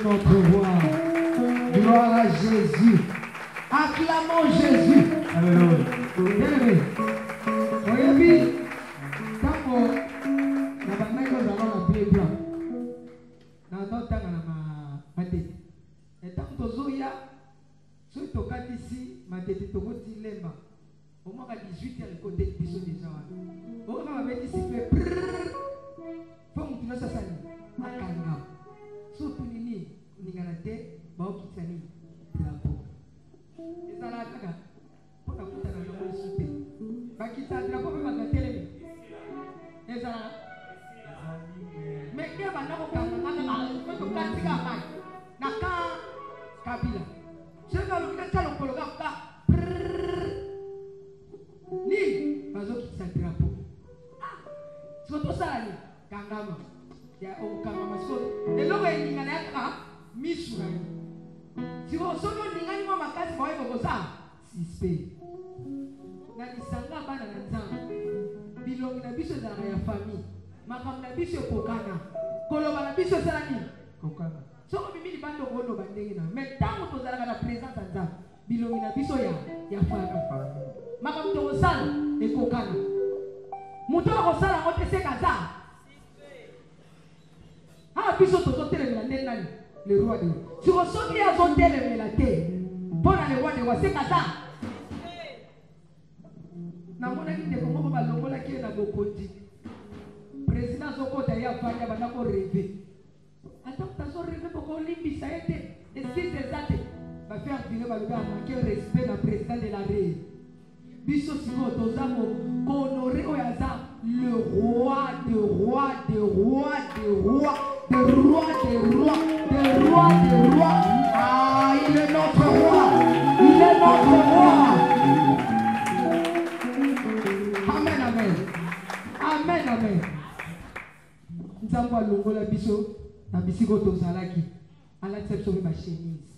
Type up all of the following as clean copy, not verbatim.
notre roi. Gloire à Jésus. Acclamons Jésus. Alléluia. Bien-aimé. Voyez-vous, quand on a un pied blanc, dans notre temps, on a ma tête. Et tant que Zoya, si tu as ici, ma tête est au dilemme. Au moins à 18 heures, le côté de Bissot déjà. Au moins, on avait dit si fait brrrr. Faut que tu ne saches pas. Akanga. Surtout Nini, Niganate, Baokitani, drapeau. Et ça là, Kaka. Pour la montagne, on a sauté. Bakita, drapeau, on va télé. Et ça là. Mais qui va nous faire Naka Kabila. Je vais vous dire le programme. Ni, pas au qui s'est drapeau. Ah, c'est tout ça là. Kangama. Il y a au Kangama. Et là, il y a un Missou. Si vous solo n'ingani moi ma case, moi il faut ça. Suspect. Na lisanga bana na nzambe. Bilongi na biso za ya famille. Makam na biso kokana. Koloba na biso sala ni kokana. Soko bimili bando kono bandenge na. Mais tango tozala na présence nzambe. Bilongi na biso ya famille. Makam to kosala e kokana. Muto kosala otese kaza. Ah biso to tele na ndenani. Le roi de si vous sortez à son télé la terre pour le roi de roi c'est kaza. Na mona ki de komo ba longola ki na bokonzi. Président Zokota ya fanya bana ko rêver. Attends, t'as so rêver pour qu'on limbi ça été. Est-ce que c'est ça va faire virer ba luka manquer respect na président de la République. Biso siko tozamo ko honorer oyaza le roi de roi de roi de roi de roi de roi de roi de roi. Ah, il est notre roi. Il est notre roi. Amen, amen. Amen, amen. Nous avons longo la biso, la bisiko tozalaki. À la tête sur ma chemise.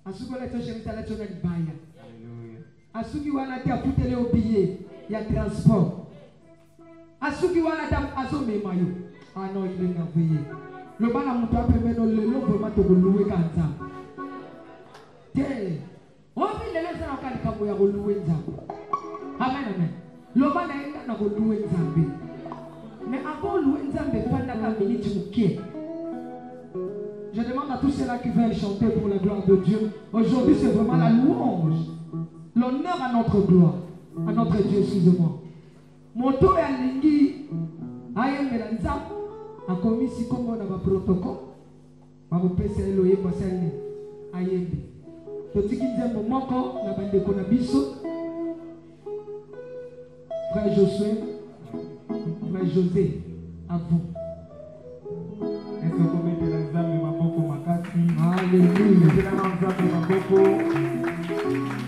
À ce que la chemise à la chemise baya. À ce qui va la terre pour télé au billet, il y a transport. À ce qui va la terre à son maillot. Ah non, il est merveilleux. Le bal a monté à peu près dans le long vraiment de louer comme ça. Tiens, on vit les gens qui ont loué louer ça. Amen, amen. Le bal a loué ça. Mais avant louer ça, il faut que minute qui. Je demande à tous ceux-là qui veulent chanter pour la gloire de Dieu. Aujourd'hui, c'est vraiment la louange. L'honneur à notre gloire. À notre Dieu, excusez-moi. Mon tour est à l'ingui. Aïe, Mélanza. A commis si comme on a un protocole, on va passer à l'oeil pour ça. Aïe, tout ce qui dit un moment quand la bande de Konabiso, frère Josué, frère José, à vous. Est-ce que vous mettez l'examen de ma boko makasi? Alléluia. Mettez l'examen de ma boko.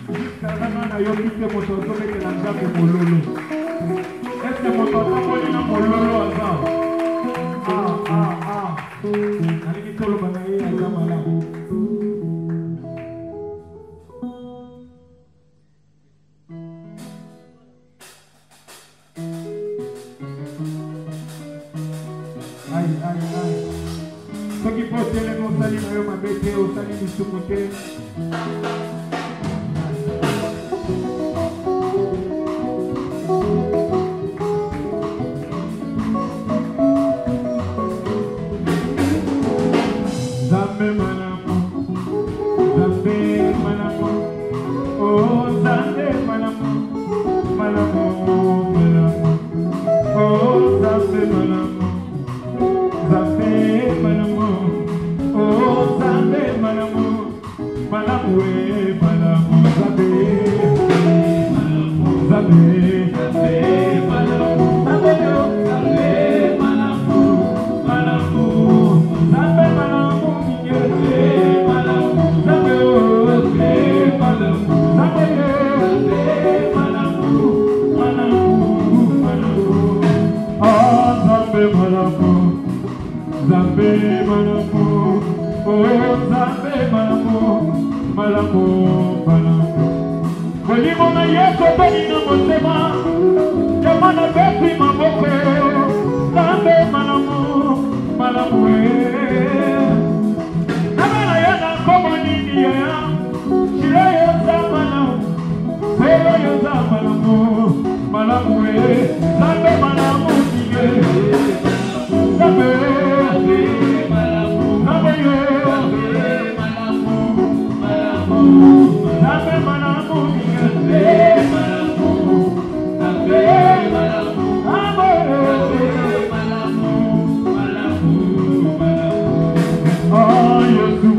Jusqu'à la main à yopite mon tonton mettez l'examen de mon lolo. Est-ce que mon tonton voit dans mon lolo à ça? Allez, tout le monde est à la main. Ce qui faut dire, les mots salis, ma bête, au salis du sous-côté.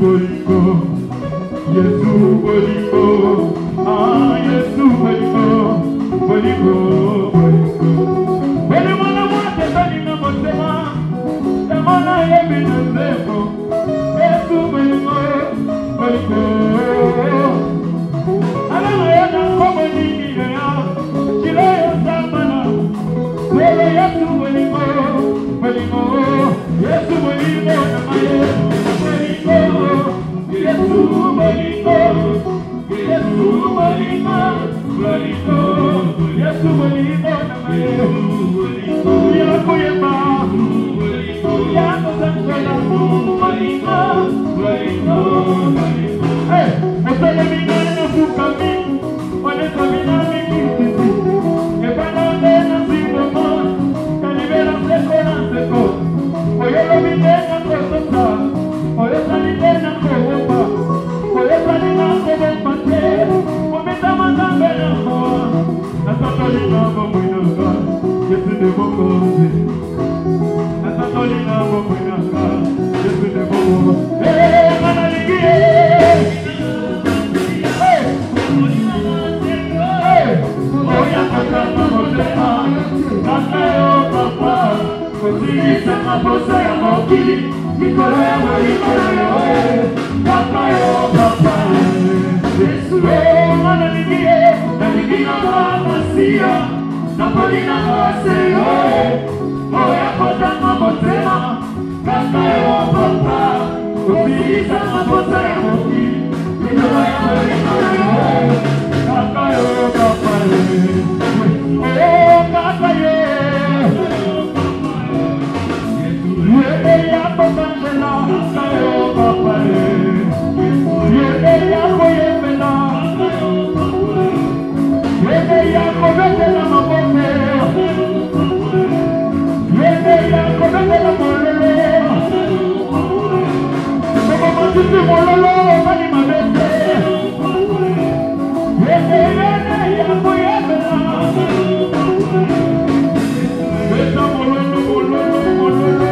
bolingo, Yesu bolingo, ah Yesu bolingo, bolingo, bolingo. Bolingo na mwate bolingo motema, emona yebi na nzeko, Yesu bolingo, bolingo. Alama yana komo nini ya, chile yo samana, Bele Yesu bolingo, bolingo, Yesu bolingo na maye, bolingo, Yesu bolingo, Yesu bolingo, bolingo, Yesu bolingo na maye, bolingo, Yako yema, bolingo, Yako sankola, bolingo, bolingo, bolingo. Hey, osele minane na fukami, oneso minane kititi, ebanane na zingoma, kalibera seko na seko, oyelo minena kososa, oyesa minena kowopa, oyesa nina kowopa te, omita mazambe na moa, nasatoli na bomwinaka, Yesu de bokozi, nasatoli na bomwinaka, Yesu de bokozi. Hey, manaligie! Oya kakama motema, kakayo papa, kosisa maposa ya mokili, mikolo ya molikolo yoe, kakayo papa. Yesu mwana ligie, naligina mamasia, napolina mwase yoe, oya kakama motema, kakayo papa, kosisa maposa ya mokili, mikolo ya molikolo yoe, kakayo papa. Oh, kakaye, yede ya popangela, kakayo papa. Yede ya koyemela, yede ya kobetela mabote, yede ya kobetela mololo, koko matiti mololo kani mabete. Yede ya koyemela, beta mololo mololo mololo.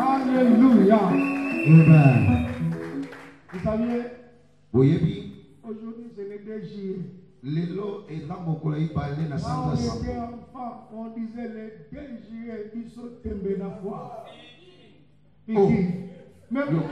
Alléluia. Amen. Vous saviez, Aujourd'hui, c'est le 2 juillet. Lelo et la Mokolaï parlaient dans Quand on sa était enfant, on disait le 2 juillet, ils sont tombés dans la foi. Oh. Même Le 2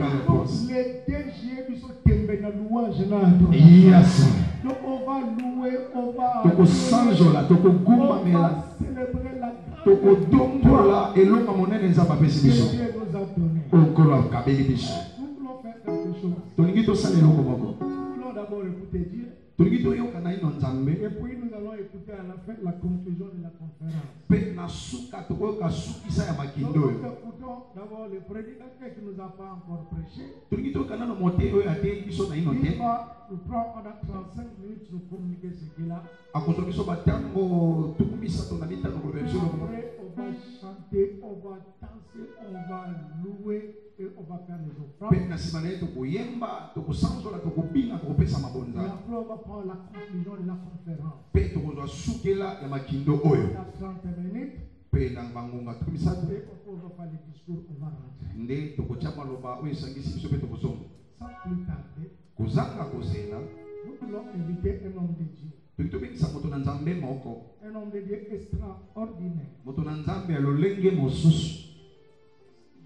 juillet, ils sont tombés na louange na adoration. Yes. Donc on va louer, on va Toko sanjola, toko gumamela, célébrer la toko dombola, elonga monene nzamba pesi biso. que Dieu nous a donnée. Okolo kabeli biso. Nous voulons faire quelque chose. Tolingi tosala eloko moko. Nous voulons d'abord écouter Dieu. Tolingi toyoka na ino nzambe. Et puis nous allons écouter à la fin la conclusion de la conférence. Pe na suka tokoyoka sukisa ya Donc makindo nous oyo. écoutons d'abord le prédicateur qui nous a pas encore prêché. Tolingi toyoka nano mote oyo ateyi biso na ino Il te. va nous prendre pendant 35 minutes nous communiquer ce qu'il a. Akozwa biso batango tuku misato na mitano koloba biso eloko moko. Après, on va chanter, on va danser, on va louer et on va faire les offrandes. Pe na nsima na ye tokoyemba, tokosanzola, tokobina, tokopesa Et mabonza. après, on va prendre la conclusion de la conférence. Pe tokozwa sukela ya makindo oyo. À 30 minutes, Pe na bangonga tuku misato. et on va faire le discours, on va rentrer. Nde tokotia maloba oyo esangisi biso pe tokozonga. Sans plus tarder, Kozanga kozela, nous voulons inviter un homme de Dieu. tolingi tobengisa moto na nzambe moko. Un homme de Dieu extraordinaire. Moto na nzambe ya lolenge mosusu.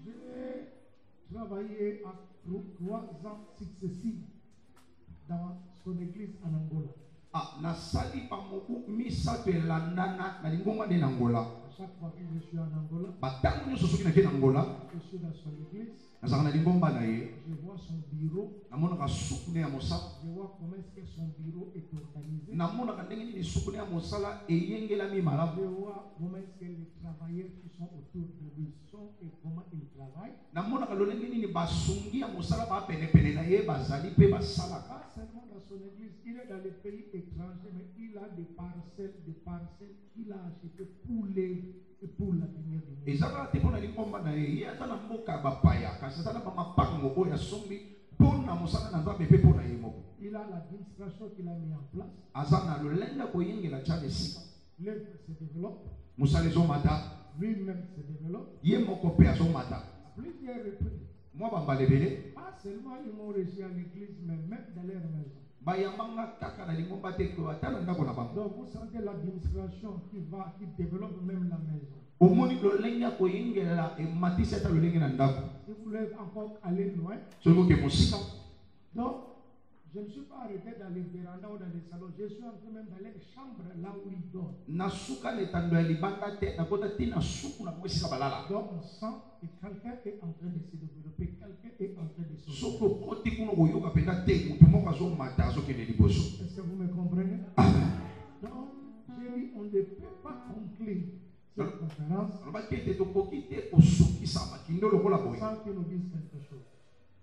J'ai travaillé à 3 ans successifs dans son église en Angola. Ah, nasali pa moku misato elandana na lingomba nde na Angola. À chaque fois que je suis en Angola, Batango nyonso soki nake na Angola, je suis dans son église, nazalaka na lingomba na ye, je vois son bureau, namonaka sukune ya mosala, je vois comment est-ce que son bureau est organisé. namonaka ndenge nini sukune ya mosala eyengelami malamu. Je vois comment est-ce que les travailleurs qui sont autour de lui sont et comment ils travaillent. Namonaka lolenge nini basungi ya mosala bapenepene na ye bazali mpe basalaka. Pas seulement dans son église, il est dans les pays étrangers, mais il a des parcelles qu'il a achetées pour la venir du monde. Ezalaka te mpo na lingomba na ye, ye aza na mboka ya bapaya kasi aza na bamapango oyo asombi mpo na mosala na nzambe mpe mpo na ye moko. Il a l'administration qu'il a mis en place. Aza na lolenge ya koyengela tia esika. L'œuvre se développe, Mosala ezomata, lui-même se développe. ye moko mpe azomata. À plusieurs reprises. Mwa bambala ebele Pas seulement ils m'ont reçu à l'église, mais même dans leur maison. bayambanga kaka na lingomba te to ata na ndako na bango. Donc vous sentez l'administration qui développe même la maison. Omoni lolenge ya koyengela ematisi ata lolenge na ndako. Si vous voulez encore aller loin, Soki oke mosika donc je ne suis pas arrêté dans les vérandas ou dans les salons. Je suis entré même dans les chambres là où ils dorment. nasuka na etando ya libanda te nakota te na suku na esika balala. Donc on sent que quelqu'un est en train de se développer, quelqu'un est en train de se Soki développer. okoti kuna koyoka mpenza te motu moko azomata azokende liboso. Est-ce que vous me comprenez? Amen. Donc j'ai dit on ne peut pas conclure cette conférence alobaki ete tokoki te kosukisa makindo lokola boye sans qu'il nous dise quelque chose.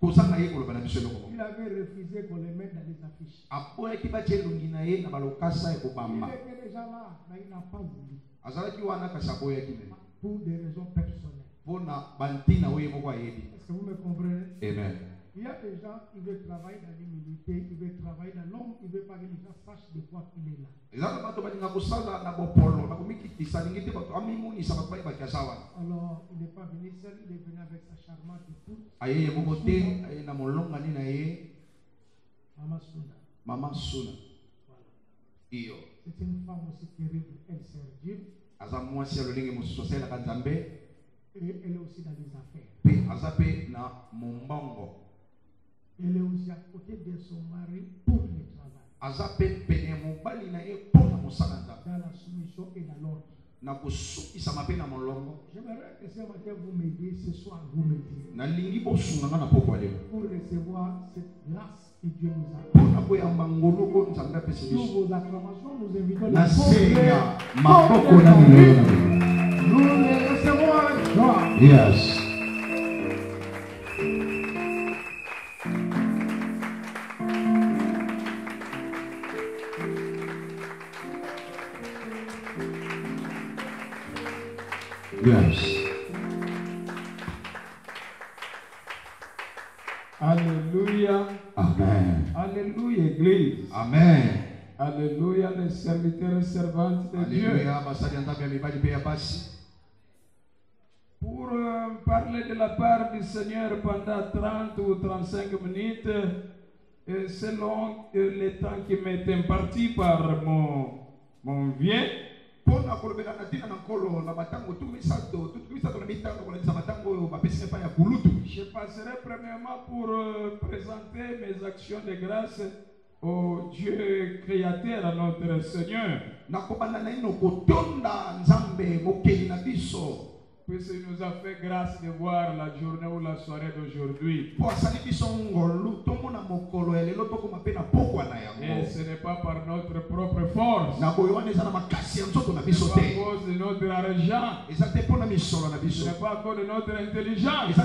kozanga ye koloba na biso eloko moko. Il avait refusé qu'on les mette dans les affiches. aboyaki batia elongi na ye na balokasa ya Il kobamba. était déjà là, mais il n'a pas voulu azalaki wana kasi aboyaki me pour des raisons personnelles. mpo na bantina oyo ye moko ayebi. Est-ce que vous me comprenez? Amen. Il y a des gens qui veulent travailler dans l'humilité, ils veulent travailler dans l'homme, ils veulent pas que les gens sachent de quoi il est là. ezala bato balinga kosala na bopolo na komikitisa alingi te bato amimonisa bato bayebaki aza wana. Alors, il n'est pas venu seul, il est venu avec sa charmante épouse, aye ye moko te aye na molongani na ye Maman Sunda. mama suna Voilà. iyo C'est une femme aussi terrible, elle sert Dieu aza mwasi ya lolenge mosusu asalelaka nzambe et elle est aussi dans les affaires. mpe aza mpe na mombongo. Elle est aussi à côté de son mari pour le travail, aza mpe pene ya mobali na ye mpo na mosala nzambe dans la soumission et dans l'ordre. na kosukisama mpe na molongo. J'aimerais que ce matin vous m'aidiez, ce soir vous m'aidiez, nalingi bosunganga na poko ya lelo pour recevoir cette grâce que Dieu nous a mpo donnée. na koyamba ngolu oyo nzambe apesi Sous biso. vos acclamations, nous invitons na les se ya pauvres. maboko na milelo na bino. Nous les recevons avec joie. Yes. Yes. Alléluia. Amen. Alléluia, Église. Amen. Alléluia, les serviteurs et servantes de Dieu. Alléluia. Basali ya nzambe ya mibali mpe ya basi. Pour parler de la part du Seigneur pendant 30 ou 35 minutes, selon le temps qui m'est imparti par mon vieux. Mpo na kolobela na ntina na nkolo na batango tuku misato na mitano kolakisa batango oyo bapesi epai ya kulutu. Je passerai premièrement pour présenter mes actions de grâce au Dieu créateur, à notre Seigneur. Puisqu'il nous a fait grâce de voir la journée ou la soirée d'aujourd'hui. Et ce n'est pas par notre propre force. Ce n'est pas à cause de notre argent. Ce n'est pas à cause de notre intelligence.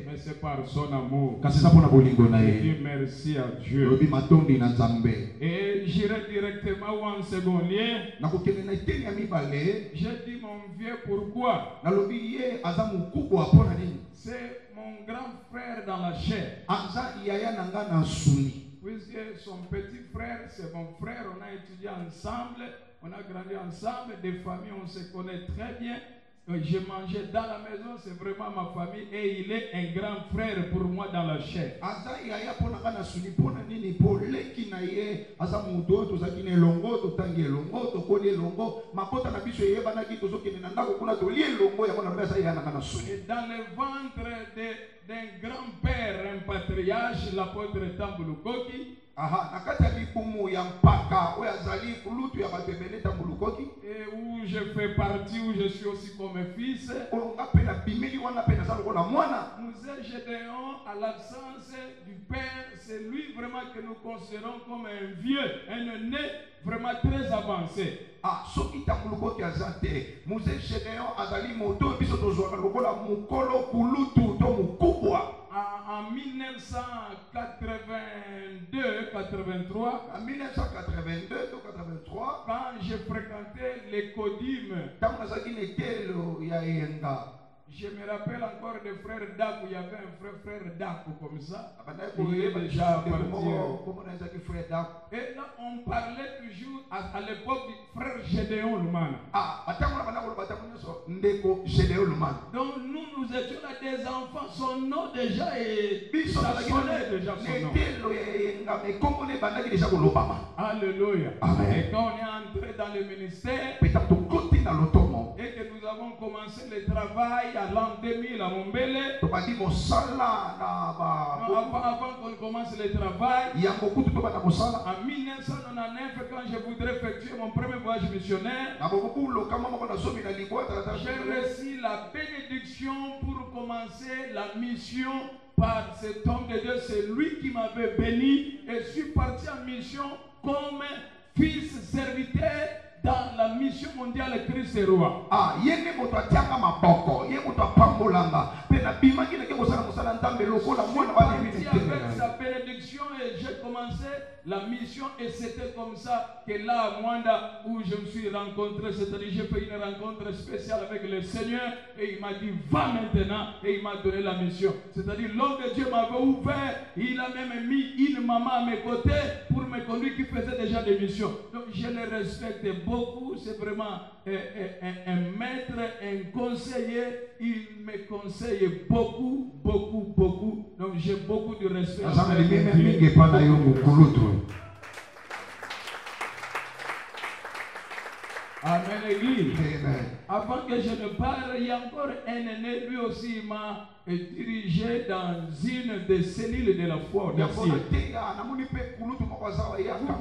Mais c'est par son amour. Je dis merci à Dieu. Et j'irai directement en second lieu. Je dis mon vieux pourquoi. C'est mon grand frère dans la chair. Puisque son petit frère, c'est mon frère, on a étudié ensemble, on a grandi ensemble, des familles, on se connaît très bien. J'ai mangé dans la maison, c'est vraiment ma famille et il est un grand frère pour moi dans la chair. Et dans le ventre d'un grand-père, un patriarche, l'apôtre Tambulukoki, et où je fais partie, où je suis aussi comme fils. Nous Gédéon, à l'absence du père, c'est lui vraiment que nous considérons comme un vieux, un aîné vraiment très avancé. En 1982-83, quand j'ai fréquenté l'écodime, je me rappelle encore des frères Dakou. Il y avait un frère Dakou comme ça. Il est déjà parti. Et là, on parlait toujours à l'époque du frère Gédéon Lumana. Donc nous étions là des enfants. Son nom déjà est... Ça sonnait déjà son nom. Alléluia. Et quand on est entré dans le ministère, et que nous avons commencé le travail à l'an 2000 à Mombele, avant qu'on commence le travail, en 1999, quand je voudrais effectuer mon premier voyage missionnaire, j'ai reçu la bénédiction pour commencer la mission par cet homme de Dieu. C'est lui qui m'avait béni et je suis parti en mission comme fils serviteur dans la mission mondiale Christ est roi. Avec sa bénédiction et j'ai commencé la mission et c'était comme ça que là à Mwanda où je me suis rencontré, c'est-à-dire j'ai fait une rencontre spéciale avec le Seigneur et il m'a dit va maintenant et il m'a donné la mission. C'est-à-dire l'homme de Dieu m'avait ouvert, il a même mis une maman à mes côtés pour me conduire qui faisait déjà des missions. Donc je le respecte beaucoup, c'est vraiment un maître, un conseiller, il me conseille beaucoup. Donc j'ai beaucoup de respect. Amen, Église. Avant que je ne parle, il y a encore un aîné, lui aussi il m'a dirigé dans une des cellules de la foi. Vous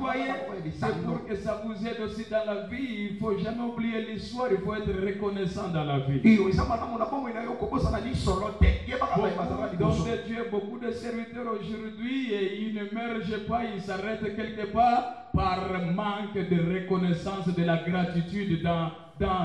voyez, c'est pour que ça vous aide aussi dans la vie. Il ne faut jamais oublier l'histoire, il faut être reconnaissant dans la vie. Donc Dieu, beaucoup de serviteurs aujourd'hui, et ils ne meurent pas, ils s'arrêtent quelque part par manque de reconnaissance, de la gratitude dans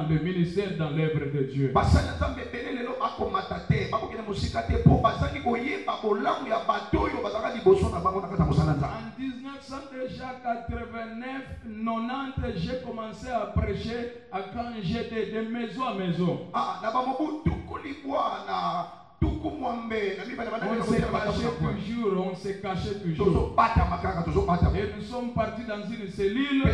le ministère, dans l'œuvre de Dieu. En 1989-90, j'ai commencé à prêcher quand j'étais de maison à maison. On se cachait toujours. Et nous sommes partis dans une cellule où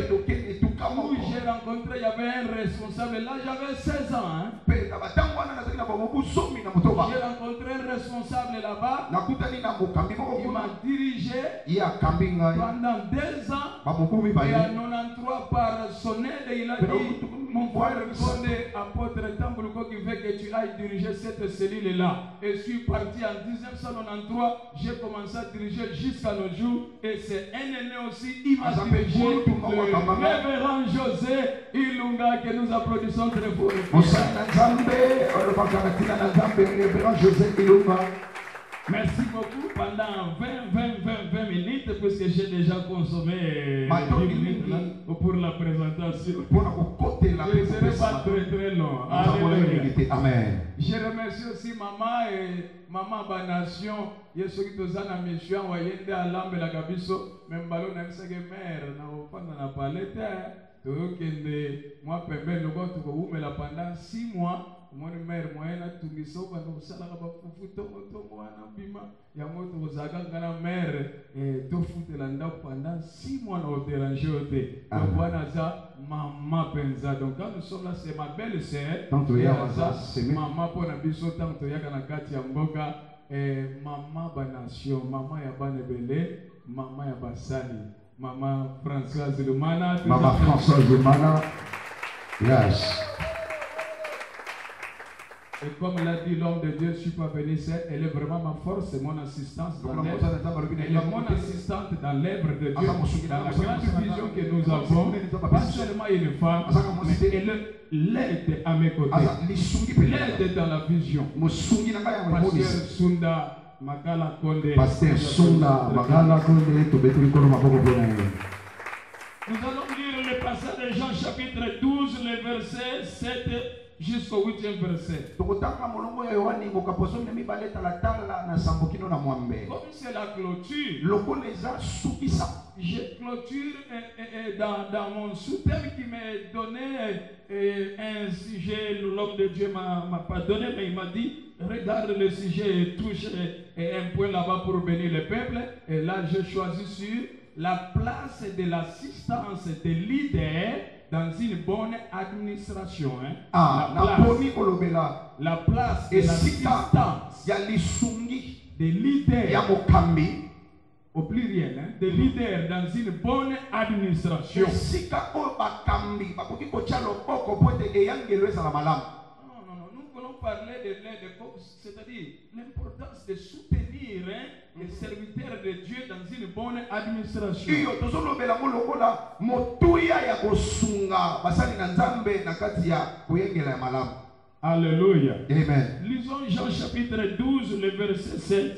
j'ai rencontré, il y avait un responsable. Là, j'avais 16 ans. J'ai rencontré un responsable là-bas. Il m'a dirigé pendant 2 ans. Et en 93, 93 par son aide, il a dit, mon frère Konde, apôtre Tamboulouko, qui veut que tu ailles diriger cette cellule-là. Et je suis parti en 1993, j'ai commencé à diriger jusqu'à nos jours. Et c'est un aîné aussi, il m'a dirigé, le révérend José Ilunga, que nous applaudissons très fort. Merci beaucoup. Pendant 20 minutes, puisque j'ai déjà consommé 10 minutes là, pour la présentation. Je ne serai pas très long. Amen. Je remercie aussi maman et maman Banation. Il y a ceux qui sont en mission, Wayende à l'âme la Gabiso, même ballon n'a pas de mère, n'a pas palette. Moi, pendant 6 mois. Mon mère moyenne tout miso quand on s'en va pour foutre mon bima ya moto zaga ngana mère et tout foutre landa pendant 6 mois on dérangé oté donc voilà ça maman penza donc quand nous sommes là c'est ma belle sœur tanto ya ça c'est maman pour na biso tanto ya kana kati ya mboka maman Banation maman ya banebele maman ya basali maman Françoise Lumana maman Françoise Lumana yes. Et comme l'a dit l'homme de Dieu, je ne suis pas venu seul, elle est vraiment ma force, c'est mon assistance dans l'œuvre. Elle est mon assistante dans l'œuvre de Dieu, dans la grande vision que nous avons. Pas seulement une femme, mais elle l'aide à mes côtés. L'aide dans la vision. Pasteur Sunda Magala Konde. Pasteur Sunda Magala Konde, tu peux te Nous allons lire le passage de Jean chapitre 12, le verset 7. Jusqu'au 8e verset. Comme c'est la clôture, je clôture dans mon sous-thème qui m'a donné un sujet. L'homme de Dieu m'a pas donné, mais il m'a dit regarde le sujet et touche un point là-bas pour bénir le peuple. Et là, j'ai choisi sur la place de l'assistance des leaders dans une bonne administration. La place de l'assistance des leaders, au pluriel, des leaders dans une bonne administration. Nous voulons parler de l'aide, c'est-à-dire l'importance de soutenir les serviteurs de Dieu dans une bonne administration. Alléluia. Amen. Lisons Jean chapitre 12, le verset 7.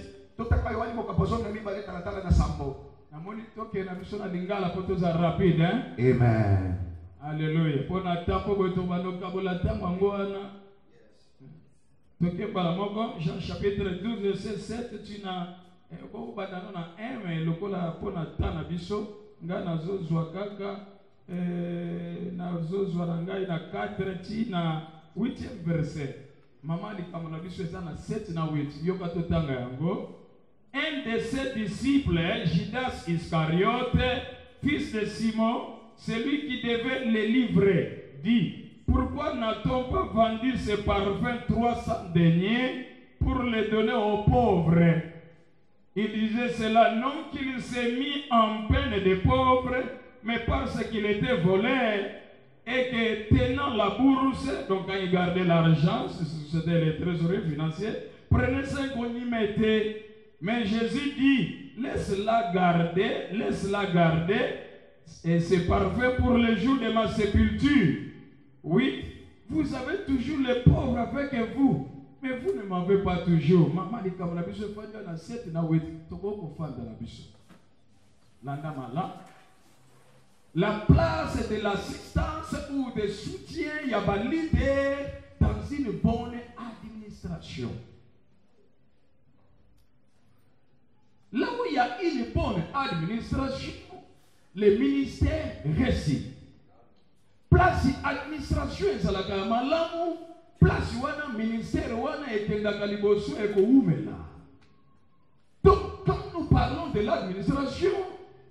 Rapide, hein? Amen. Alléluia. Jean chapitre 12, verset 7, tu n'as na 8e verset. Maman dit comme on a vu ça na 7 na 8. Yoka totanga yango. Un de ses disciples, Judas Iscariote, fils de Simon, celui qui devait les livrer, dit: pourquoi n'a-t-on pas vendu ce parfum 300 deniers pour les donner aux pauvres? Il disait cela non qu'il s'est mis en peine des pauvres, mais parce qu'il était volé et que tenant la bourse, donc quand il gardait l'argent, c'était les trésoriers financiers, prenait 5 on y mettait. Mais Jésus dit: laisse-la garder, et c'est parfait pour le jour de ma sépulture. Oui, vous avez toujours les pauvres avec vous, mais vous ne m'avez pas toujours. Maman dit comme la biche fait dans 7 na 8, tu vas confondre la biche. La place de l'assistance ou de soutien, il y a un leader dans une bonne administration. Là où il y a une bonne administration, le ministère réussit. Place administration ezalaka malamu, place wana ministère wana ekendaka liboso ekoumela. Donc quand nous parlons de l'administration,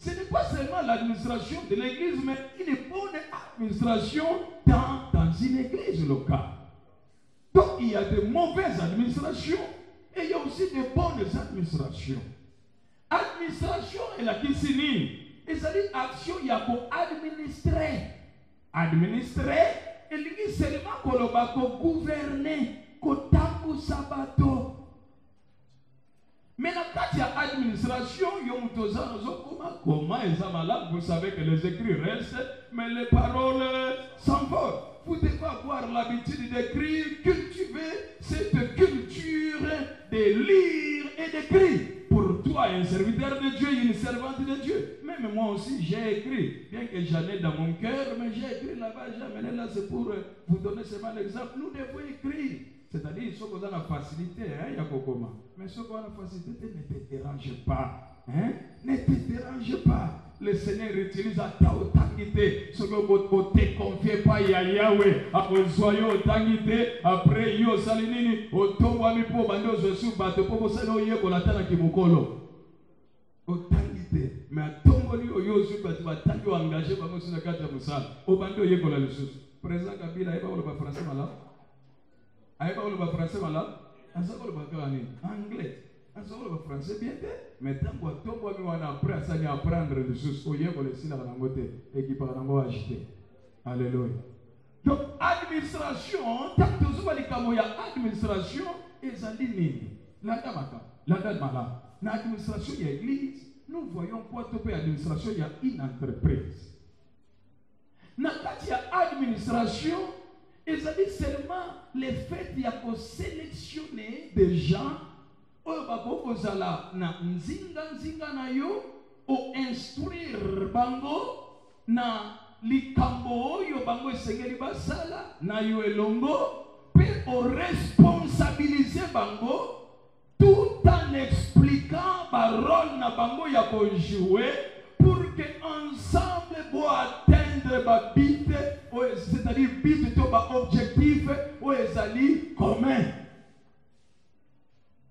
ce n'est pas seulement l'administration de l'église, mais une bonne administration dans une église locale. Donc il y a de mauvaises administrations et il y a aussi de bonnes administrations. Administration est la kisini. Et ezali action ya ko-administrer. Administrer, elingi seulement koloba ko-gouverner, kotambusa bato. Mais na kati ya administration, yo mutoza nozokoma comment eza malade, vous savez que les écrits restent, mais les paroles s'envolent. Vous devez avoir l'habitude d'écrire, cultiver cette culture de lire et d'écrire. Pour toi, un serviteur de Dieu, une servante de Dieu. Même moi aussi, j'ai écrit, bien que j'en ai dans mon cœur, mais j'ai écrit là-bas, j'ai amené là, c'est pour vous donner seulement l'exemple. Nous devons écrire. C'est-à-dire, ce qu'on a la facilité, hein, Yakokoma. Mais ce qu'on a la facilité, ne te dérange pas. Hein? Ne te dérange pas. Le Seigneur utilise ta autorité. Ce que vous te confiez pas à Yahweh. Après, soyez autorité. Après, yo salinini. Otombo ami po bando Jésus bato po seno yeko la tana kimokolo. Autorité. Mais atombo li oyo su bato batangi engagé ba musina kata musala. O bando yeko la lususu. Président Kabila eba le français malade. Aïba le français malade. Azako le bakani anglais. Azako le français bien fait. Mais tant que tombo mi wana après ça ni apprendre les choses au yeko le sila na ngote et qui par nango agiter. Alléluia. Donc administration, tant que vous voyez comme il y a administration ezali nini? La dama na administration il y a église. Nous voyons quoi topé administration il y a une entreprise. Na kati ya administration ezali seulement le fait ya ko sélectionner des gens oyo bakokozala na nzinga na yo o instruire bango na likambo oyo bango esengeli basala na yo elongo pe o responsabiliser bango tout en expliquant rôle na bango ya ko jouer pour que ensemble bo atteindre ba but, c'est-à-dire but to ba objectif o ezali commun.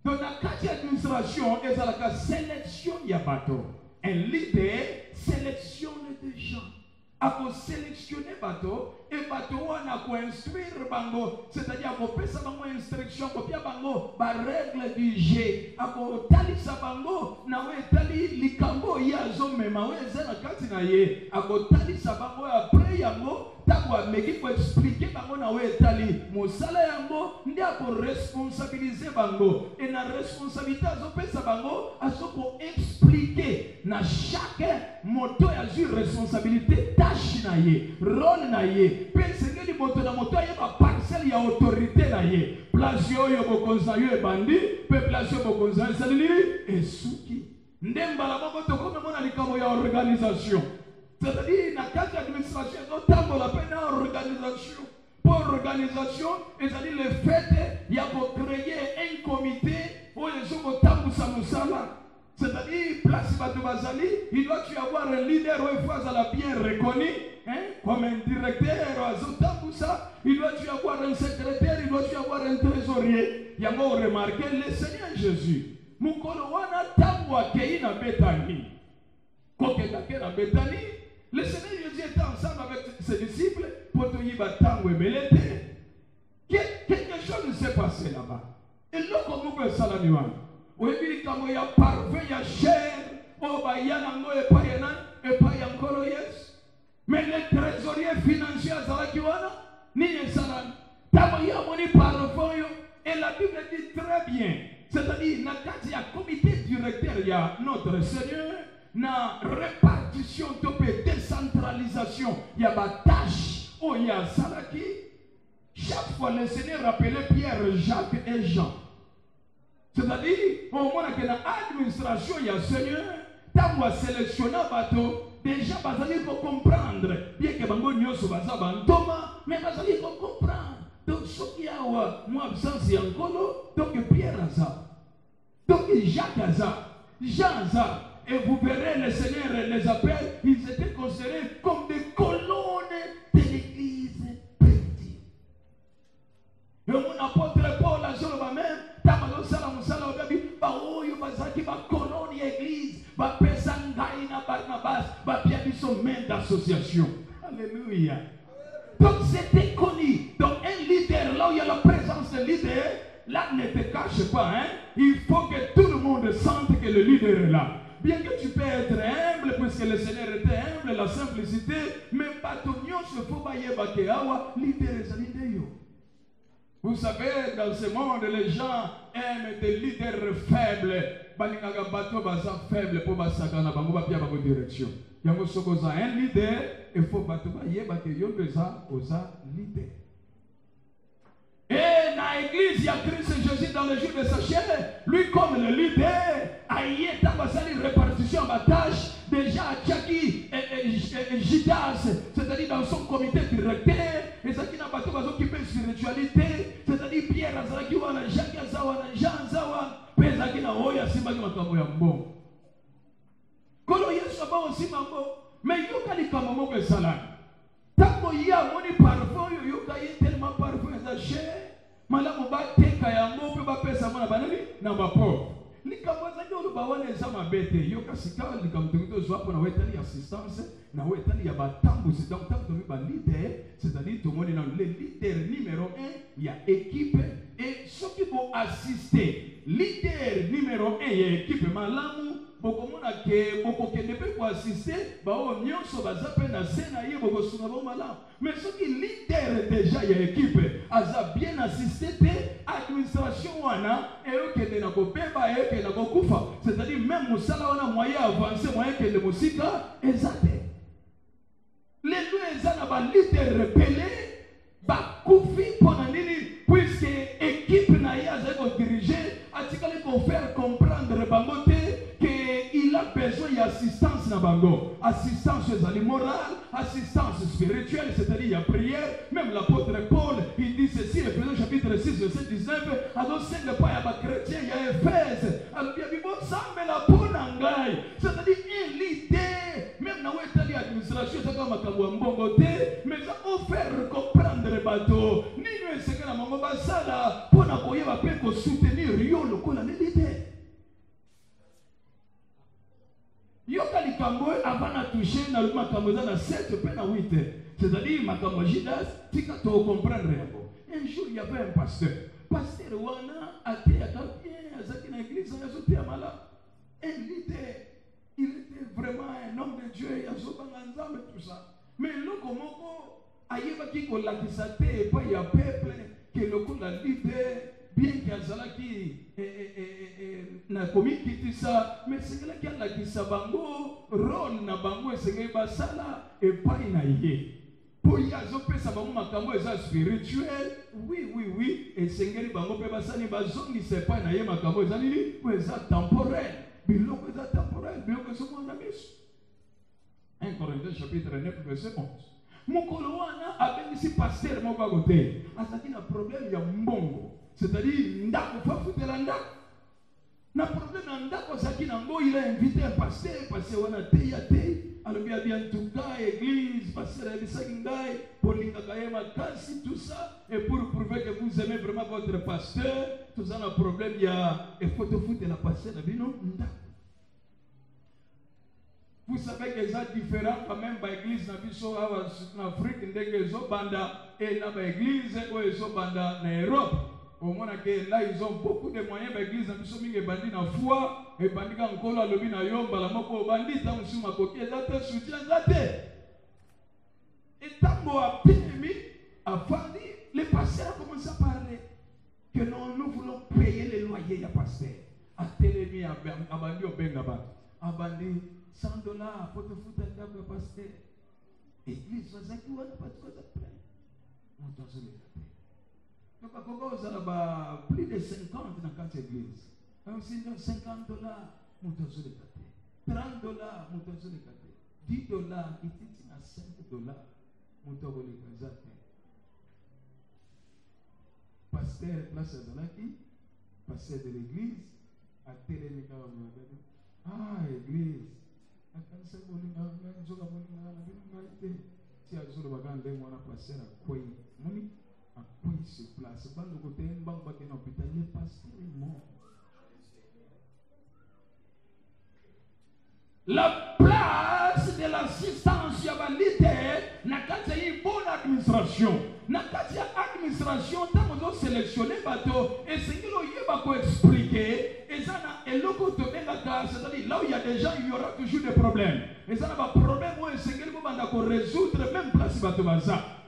Donc la carte d'administration est la sélection ya bateau. Un leader sélectionne des gens. A sélectionner bateau et bateau on a instruire bango, c'est-à-dire qu'on peut savoir instruction, qu'on peut bango, par règle du jeu. A tali sa bango, na we tali likambo ya zo mema we zena kati na ye. A tali sa bango après yango, takwa meki ko expliquer bango na we tali. Mosala yango ndi a responsabiliser bango. Et na responsabilité zo pesa bango, a so ko expliquer na chaque moto a une responsabilité. Na ye, rôle na ye, pensez que moto na moto ye ba parcelle ya autorité na ye. Place yo bokonza yo e bandi, pe place yo bokonza yo salili et souki. Ndemba la moko to comme mona likamo ya organisation. C'est-à-dire na carte d'administration notamment la peine organisation. Pour organisation, c'est-à-dire le fait ya ko créer un comité où les gens vont tambusa musala. C'est-à-dire, place Bazali, il doit y avoir un leader ou fois bien reconnu, hein, comme un directeur, il doit y avoir un secrétaire, il doit y avoir un trésorier. Il y a remarqué le Seigneur Jésus. Mukolo wana tangwa keina Bethanie. Koketake na Bethanie. Le Seigneur Jésus était ensemble avec ses disciples pour te dire tango et melete. Quelque chose ne s'est passé là-bas. Et là, comme nous faisons ça la nuit. Oui, comme il y a parfait, il y a cher, oh, bah, il y a un mot et pas un colo, yes. Mais les trésoriers financiers, ça va qui va, ni les salades. T'as y a mon parfum, et la Bible dit très bien. C'est-à-dire, il y a un comité directeur, il y a notre Seigneur, na répartition, décentralisation, il y a ma tâche, oh, il y a Salaki. Chaque fois, le Seigneur rappelait Pierre, Jacques et Jean. C'est-à-dire, au moins que l'administration, il y a le Seigneur, tant qu'on sélectionne un bateau, déjà, il faut comprendre. Bien que Bango Nyoso Baza Bantoma, mais il faut comprendre. Donc, ce qui a moi absence et encore, donc Pierre a ça. Donc Jacques a ça. Jean a ça. Et vous verrez, le Seigneur les appelle, ils étaient considérés comme des colonnes de l'église primitive. Et mon apôtre Paul a dit même, Tamalo Salam Salam Gabi, Baoyo Bazaki, ba colonne église, ba Pesangaina Barnabas, ba Piabiso même d'association. Alléluia. Donc c'était connu. Donc un leader, là où il y a la présence de leader, là ne te cache pas, hein. Il faut que tout le monde sente que le leader est là. Bien que tu peux être humble, parce puisque le Seigneur était humble, la simplicité, mais Batonion se faut bailler Bakeawa, leader yo. Vous savez, dans ce monde, les gens aiment des leaders faibles. Balingaga bateau baza faible pour basakana bango ba pia ba direction. Yango soko za un leader, il faut bateau ba yeba que yo beza oza leader. Et dans l'église, il y a Christ Jésus dans le jour de sa chair. Lui, comme le leader, a y une répartition de tâches. Déjà, Tchaki et Jidas, c'est-à-dire dans son comité directeur, et ça qui n'a pas tout occupé de spiritualité, c'est-à-dire Pierre Azaraki, Jacques Azawa, Jean Azawa, Pezaki na Oya, Simaki Makamoya Mbo. Kolo Yesu Aba aussi Mambo, mais Yokali Kamamo Besalan. Tako ya moni parfum yoka ye tellement parfum za cher malamu ba teka ya ngope ba pesa mona banani na ba pauvre likambaza ndio ba wana za mabete yoka sikala likamtungo zo hapo na wetali assistance na wetali ya batambu c'est donc tant que ba leader c'est-à-dire tout le monde est dans le leader numéro 1 il y a équipe et ceux qui vont assister leader numéro 1 il y a équipe malamu bokomona ke bokokende pe ko assister ba o nyonso bazape na sena ye bokosuna ba malamu mais ceux qui leader déjà ya équipe aza bien assisté te administration wana et okende na kopeba et okende na kokufa c'est-à-dire même musala wana moyen avancé moyen que le musika ezate les deux ezana ba leader repelé ba kufi pona nini puisque équipe na ya za ko diriger atikali ko faire comprendre bangote il a besoin d'assistance na bango, assistance morale, assistance spirituelle, c'est-à-dire il y a prière. Même l'apôtre Paul, il dit ceci, Éphésiens chapitre 6, verset 19, alors c'est le pas à chrétien, il y a Éphèse, alors il y a dit bon ça, mais la bonne angaille, c'est-à-dire une idée, même dans l'administration, c'est comme un mbongote, mais ça peut faire comprendre le bateau, ni nous c'est que la maman basala, pour n'avoir pas pu soutenir Rio, le coup, la l'idée. Yoka likambo avant de toucher dans le makambo dans 7 peine à 8. C'est-à-dire makambo Jidas, tu as comprendre. Un jour il y avait un pasteur. Pasteur wana a été bien à cette église, il a sauté à Mala. Un leader, il était vraiment un homme de Dieu, il a sauté à Nzambe tout ça. Mais le komoko ayeba ki ko lakisate et pas il y a peuple que le coup la leader bien qu'il y na komiki tisa mais c'est là qu'il y a qui sabango rôle na bango c'est que basala et pas na yé pour y a zo pesa bango makambo eza spirituel oui et sengeli bango pe basani bazongi c'est pas na yé makambo eza nini ou eza temporel biloko eza temporel biloko so mona biso 1 Corinthiens chapitre 9 verset 11 mokolo wana abengisi pasteur moko akote azaki na problème ya mbongo. C'est-à-dire, ndako fa futela ndako. Na problème na ndako zaki nango il a invité un pasteur parce wana teya te. Alors bien en tout cas église pasteur Elisaki ngai pour linga kayema kasi tout ça et pour prouver que vous aimez vraiment votre pasteur, tout ça un problème il y a et faut te foutre la pasteur na bino ndako. Vous savez que c'est différent quand même par l'église en Afrique, ndenge banda et na ba église ou banda en Europe. Au moins que là ils ont beaucoup de moyens l'église na biso mingi bandi na foi et bandi ka nkolo alobi na yomba la moko bandi ta musuma koki ezate soutien zate. Et tango a pénémi a fandi les pasteurs ont commencé à parler que non nous voulons payer les loyers ya pasteur. A télémi a bandi au bengaba. A bandi $100 pour te foutre un câble pasteur. Église va s'acquitter pas de quoi ça plaît. On t'en se les donc, à plus de 50 dans 4 églises. $50, mon tour sur les côtés. $30, mon tour sur les côtés. $10, il était à $5, mon tour sur les côtés. Pasteur, place à Zalaki, pasteur de l'église, à Télémika, ah, église. À quand c'est bon, si à Zolo Bagan, les mois à passer à quoi à quoi il se place. Pas le côté un banc qui est en hôpital, il est pasteur mort. La place de l'assistance à la leader n'a qu'à une bonne administration. N'a qu'à administration, tant qu'on doit sélectionner bateau, et c'est qu'il y a expliquer, et ça n'a c'est-à-dire là où il y a des gens, il y aura toujours des problèmes. Et ça n'a pas de problème, c'est qu'il faut résoudre, même place bateau.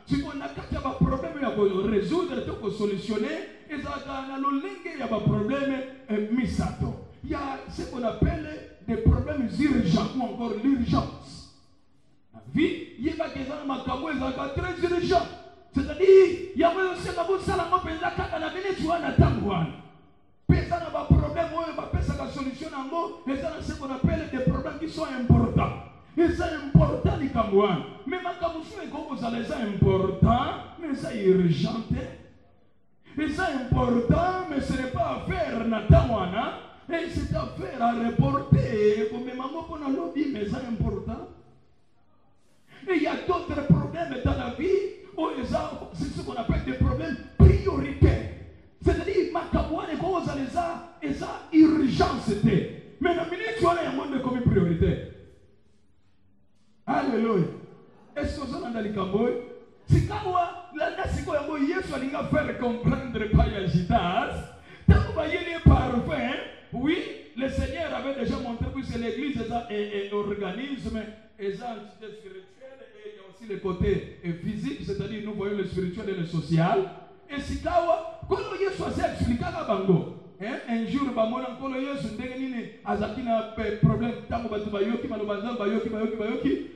Si on a un problème, il y a résoudre, il faut solutionner, et ça n'a pas de problème, il y a ce qu'on appelle des problèmes urgents, ou encore l'urgence. La vie, il y a des gens très urgents. C'est-à-dire, il y a des gens qui ont des problèmes, et ça c'est ce qu'on appelle des problèmes qui sont importants. Et c'est important, les Cameroun. Mais ma Cameroun est comme ça, c'est important, mais c'est urgent. Et c'est important, mais ce n'est pas à faire Natawana. Et c'est à faire à reporter. Comme maman qu'on a dit, mais c'est important. Et il y a d'autres problèmes dans la vie. C'est ce qu'on appelle des problèmes prioritaires. C'est-à-dire, ma Cameroun est comme ça, et ça urgence. Mais la minute, tu as un monde comme prioritaire. Alléluia. Est-ce que ça dans le Cameroun? Si Cameroun, la nation va faire comprendre par Yajitas, tant que vous voyez les parfums, oui, le Seigneur avait déjà montré que l'église est un organisme, et ça, entité spirituelle, et il y a aussi le côté physique, c'est-à-dire nous voyons le spirituel et le social. Et si Kawa, quand on y est choisi, expliquer à Bango. Un jour, quand on y est choisi, Azakina problème, tant que Bayoki, Malobazan, Bayoki,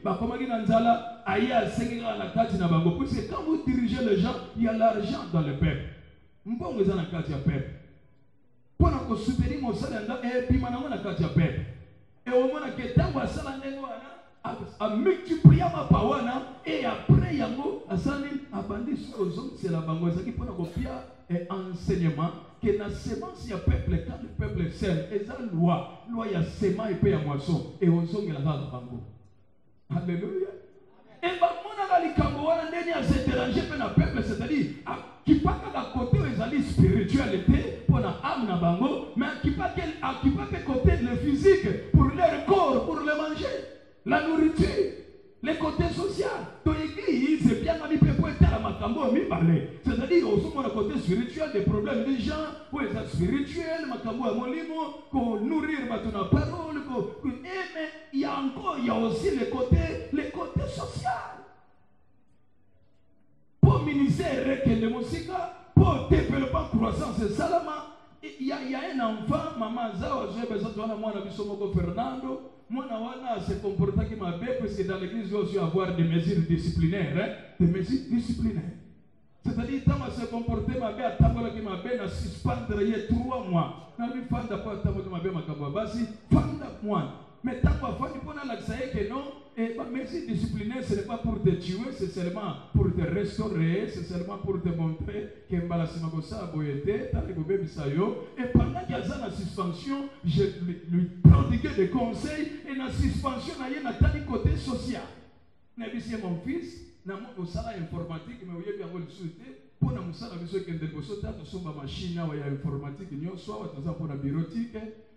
comment il y a Nzala, aïe, à 5 ans à la carte na Bango. Parce que quand vous dirigez les gens, il y a l'argent dans le peuple. Mbon vous en a carte à peuple. Pendant que soutenir mon salaire, et puis maintenant, on a carte à peuple. Et au moment où tant que ça a multiplié ma pawana, et après, il y a un bandit sur les hommes, c'est la Bango, qui prend un enseignement. Que dans la semence, il y a peuple, quand le peuple sème, et ça, loi, il y a sément et puis il y a moisson, et on sent qu'il y a la bango. Alléluia. Et les Camerounais, il y a se déranger pour le peuple, c'est-à-dire, qui pas qu'à côté, ils ont spiritualité pour l'âme, bango, mais qui pas qu'à côté le physique, pour leur corps, pour le manger, la nourriture, les côtés sociaux. Ton église, c'est bien qu'on peut être à Makambo, mi parler. C'est-à-dire, au second côté spirituel, des problèmes des gens, où ils sont spirituels, Makambo à mon limo, qu'on nourrir ma parole, mais il y a encore, il y a aussi les côtés sociaux. Pour ministère, que le musique, pour développer la croissance, c'est ça. Il y a un enfant, maman Zao, j'ai besoin de moi, Fernando. Moi, je se comporte comme ma bête, parce que dans l'église, il doit aussi avoir des mesures disciplinaires. Des mesures disciplinaires. C'est-à-dire, quand je se comporte ma bête, à Tabola qui m'a bête, à suspendre il y a 3 mois. Quand je fais d'abord à Tabola qui m'a bête, ma kababasi, femme moi. Mais tant qu'on fait, on a l'accès que non, et ma mesure disciplinaire, ce n'est pas pour te tuer, c'est seulement pour te restaurer, c'est seulement pour te montrer que Mbalassimagosa a boyété, t'as les bébés bisayo. Et pendant qu'il y a ça, la suspension, je lui prodiguais des conseils, et la suspension, il y a un côté social. C'est mon fils, dans mon salaire informatique, mais il y a bien souhaité. Pour nous, ça, la mission qui est de Bossota, nous sommes en machine, il y a informatique, nous sommes pour la bureautique.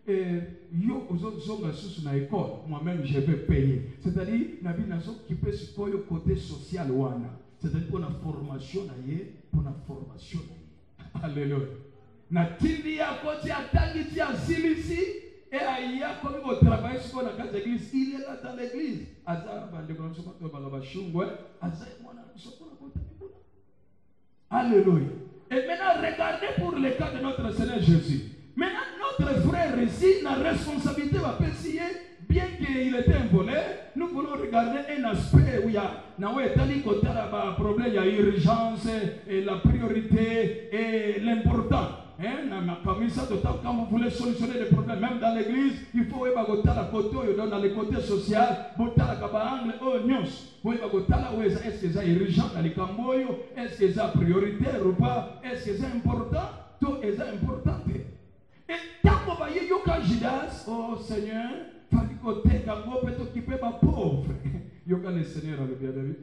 Et yo aux autres sont sous na école, moi-même je vais payer. C'est-à-dire, la vie n'a qui peut se faire le côté social wana. C'est-à-dire pour la formation pour la formation. Alléluia. Na tindi ya côté atangi ti asilisi et aya comme au travail sur la case d'église, il est là dans l'église. Azar bande comme ça to balaba shungwe, azar mwana sokona côté. Alléluia. Et maintenant regardez pour le cas de notre Seigneur Jésus. Maintenant, notre frère ici, la responsabilité va payer, bien qu'il était un voleur, nous voulons regarder un aspect où il y a un problème, il y a urgence, et la priorité et l'important. Comme ça, quand vous voulez solutionner des problèmes, même dans l'église, il faut dans le côté social, est-ce que c'est urgent dans les camboyos, est-ce que c'est prioritaire ou pas, est-ce que c'est important, tout est important. Et quand vous voyez Yoka Judas, oh Seigneur, fallait que tu peut occuper ma pauvre. Yoka le Seigneur a le bien de lui.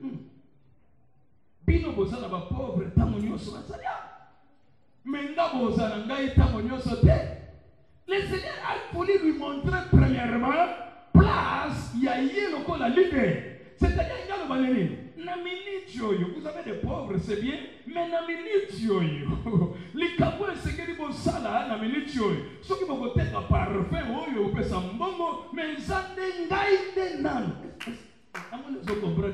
Bino bozana ma pauvre, tamonio sur la salia. Menga bozana ngai tamonio sur terre. Le Seigneur a voulu lui montrer premièrement place, il y a eu le la liberté. C'est-à-dire, il y a le balai. Vous avez des pauvres, c'est bien, mais na minute yoyo. Les kaboué c'est que les bons sala na minute yoyo. Ce qui vont côté à parfum yoyo peut s'embongo, mais ça n'engaille nan. Vous comprenez?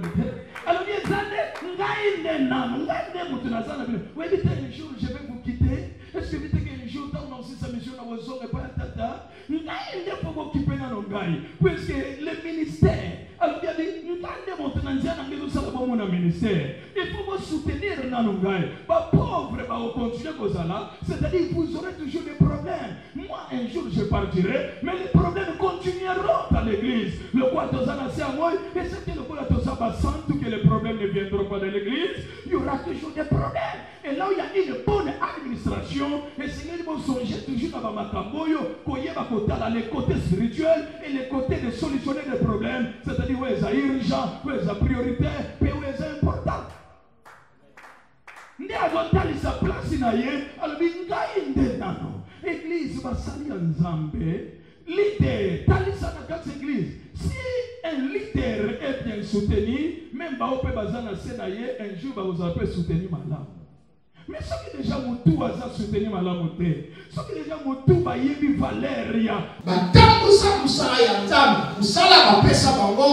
Alors bien ça n'engaille nan. N'engaille mon tunazana. Oui, vite un jour je vais vous quitter. Est-ce que vite un jour dans aussi sa mission na wozo et pas tata. N'engaille ne pour occuper na n'engaille. Parce que le ministère. Alors bien dit, n'engaille mon tunazana que nous savons mon ministère. Il faut vous soutenir dans n'engaille. Pas pauvre, pas au continuer comme ça là. C'est-à-dire vous aurez toujours des problèmes. Moi un jour je partirai, mais les problèmes continueront dans l'église. Le quoi tozana c'est à moi et c'est que le quoi tozaba sans que les problèmes ne viendront pas dans l'église, il y aura toujours des problèmes. Et là où il y a une bonne administration, et Seigneur il va songer toujours dans ma camboyo, les côtés spirituels et les côtés de solutionner des problèmes, c'est-à-dire où est-ce urgent, où est-ce prioritaire, et où est-ce important. Ndi agotali sa place na ye, alobi ngai nde nano. Église va salir Nzambe. Leader, talisa na quatre églises. Si un leader est bien soutenu, même Baope Bazana Senaye, un jour vous avez soutenu Malam. Mais ce qui déjà Moutou a soutenu Malam, ce qui déjà Moutou va y Valéria. Tant que ça, Moussala Yantam, Moussala va pesa bango,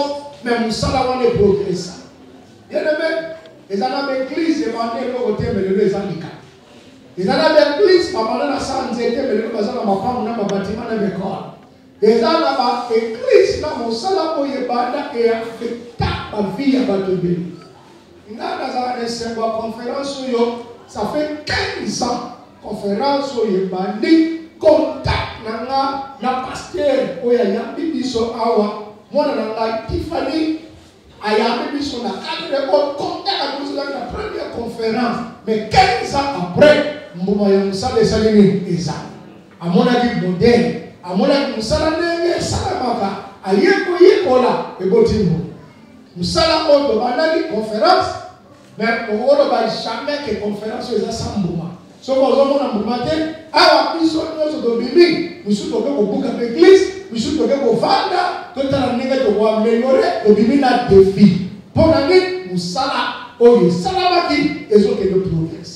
mais Moussala va ne progresser. Bien aimé, les années d'église, les mandés de côté, mais les handicapés. Les années d'église, ma maman a santé, mais les bazana ma femme n'a pas bâtiment dans mes corps. Les années d'église, na Moussala Oye Banda et affecta ma vie à Batobé. Dans la conférence, ça fait 15 ans, conférence Oye Bandi, contact na pasteur Oya Yambi Biso Awa, moi na Tiffany. Ayambi biso na cadre de contact à la première conférence, mais 15 ans après, Mboma ya Moussala Salini Eza. À mon avis modèle, à mon avis Moussala Nenge Salamaka, Ayeko Yekola et Botimbo. Moussala Oto Banali conférence, mais on ne va jamais que conférence Eza Samboma. So on a Mbomate, Awa Biso Nozo Dobimi, nous sommes au Bouka d'église. Nous sommes au Vanda, tout à l'heure, nous améliorer le bimina défi. Pour l'année, nous sala, oye, salamaki, et autres de progrès.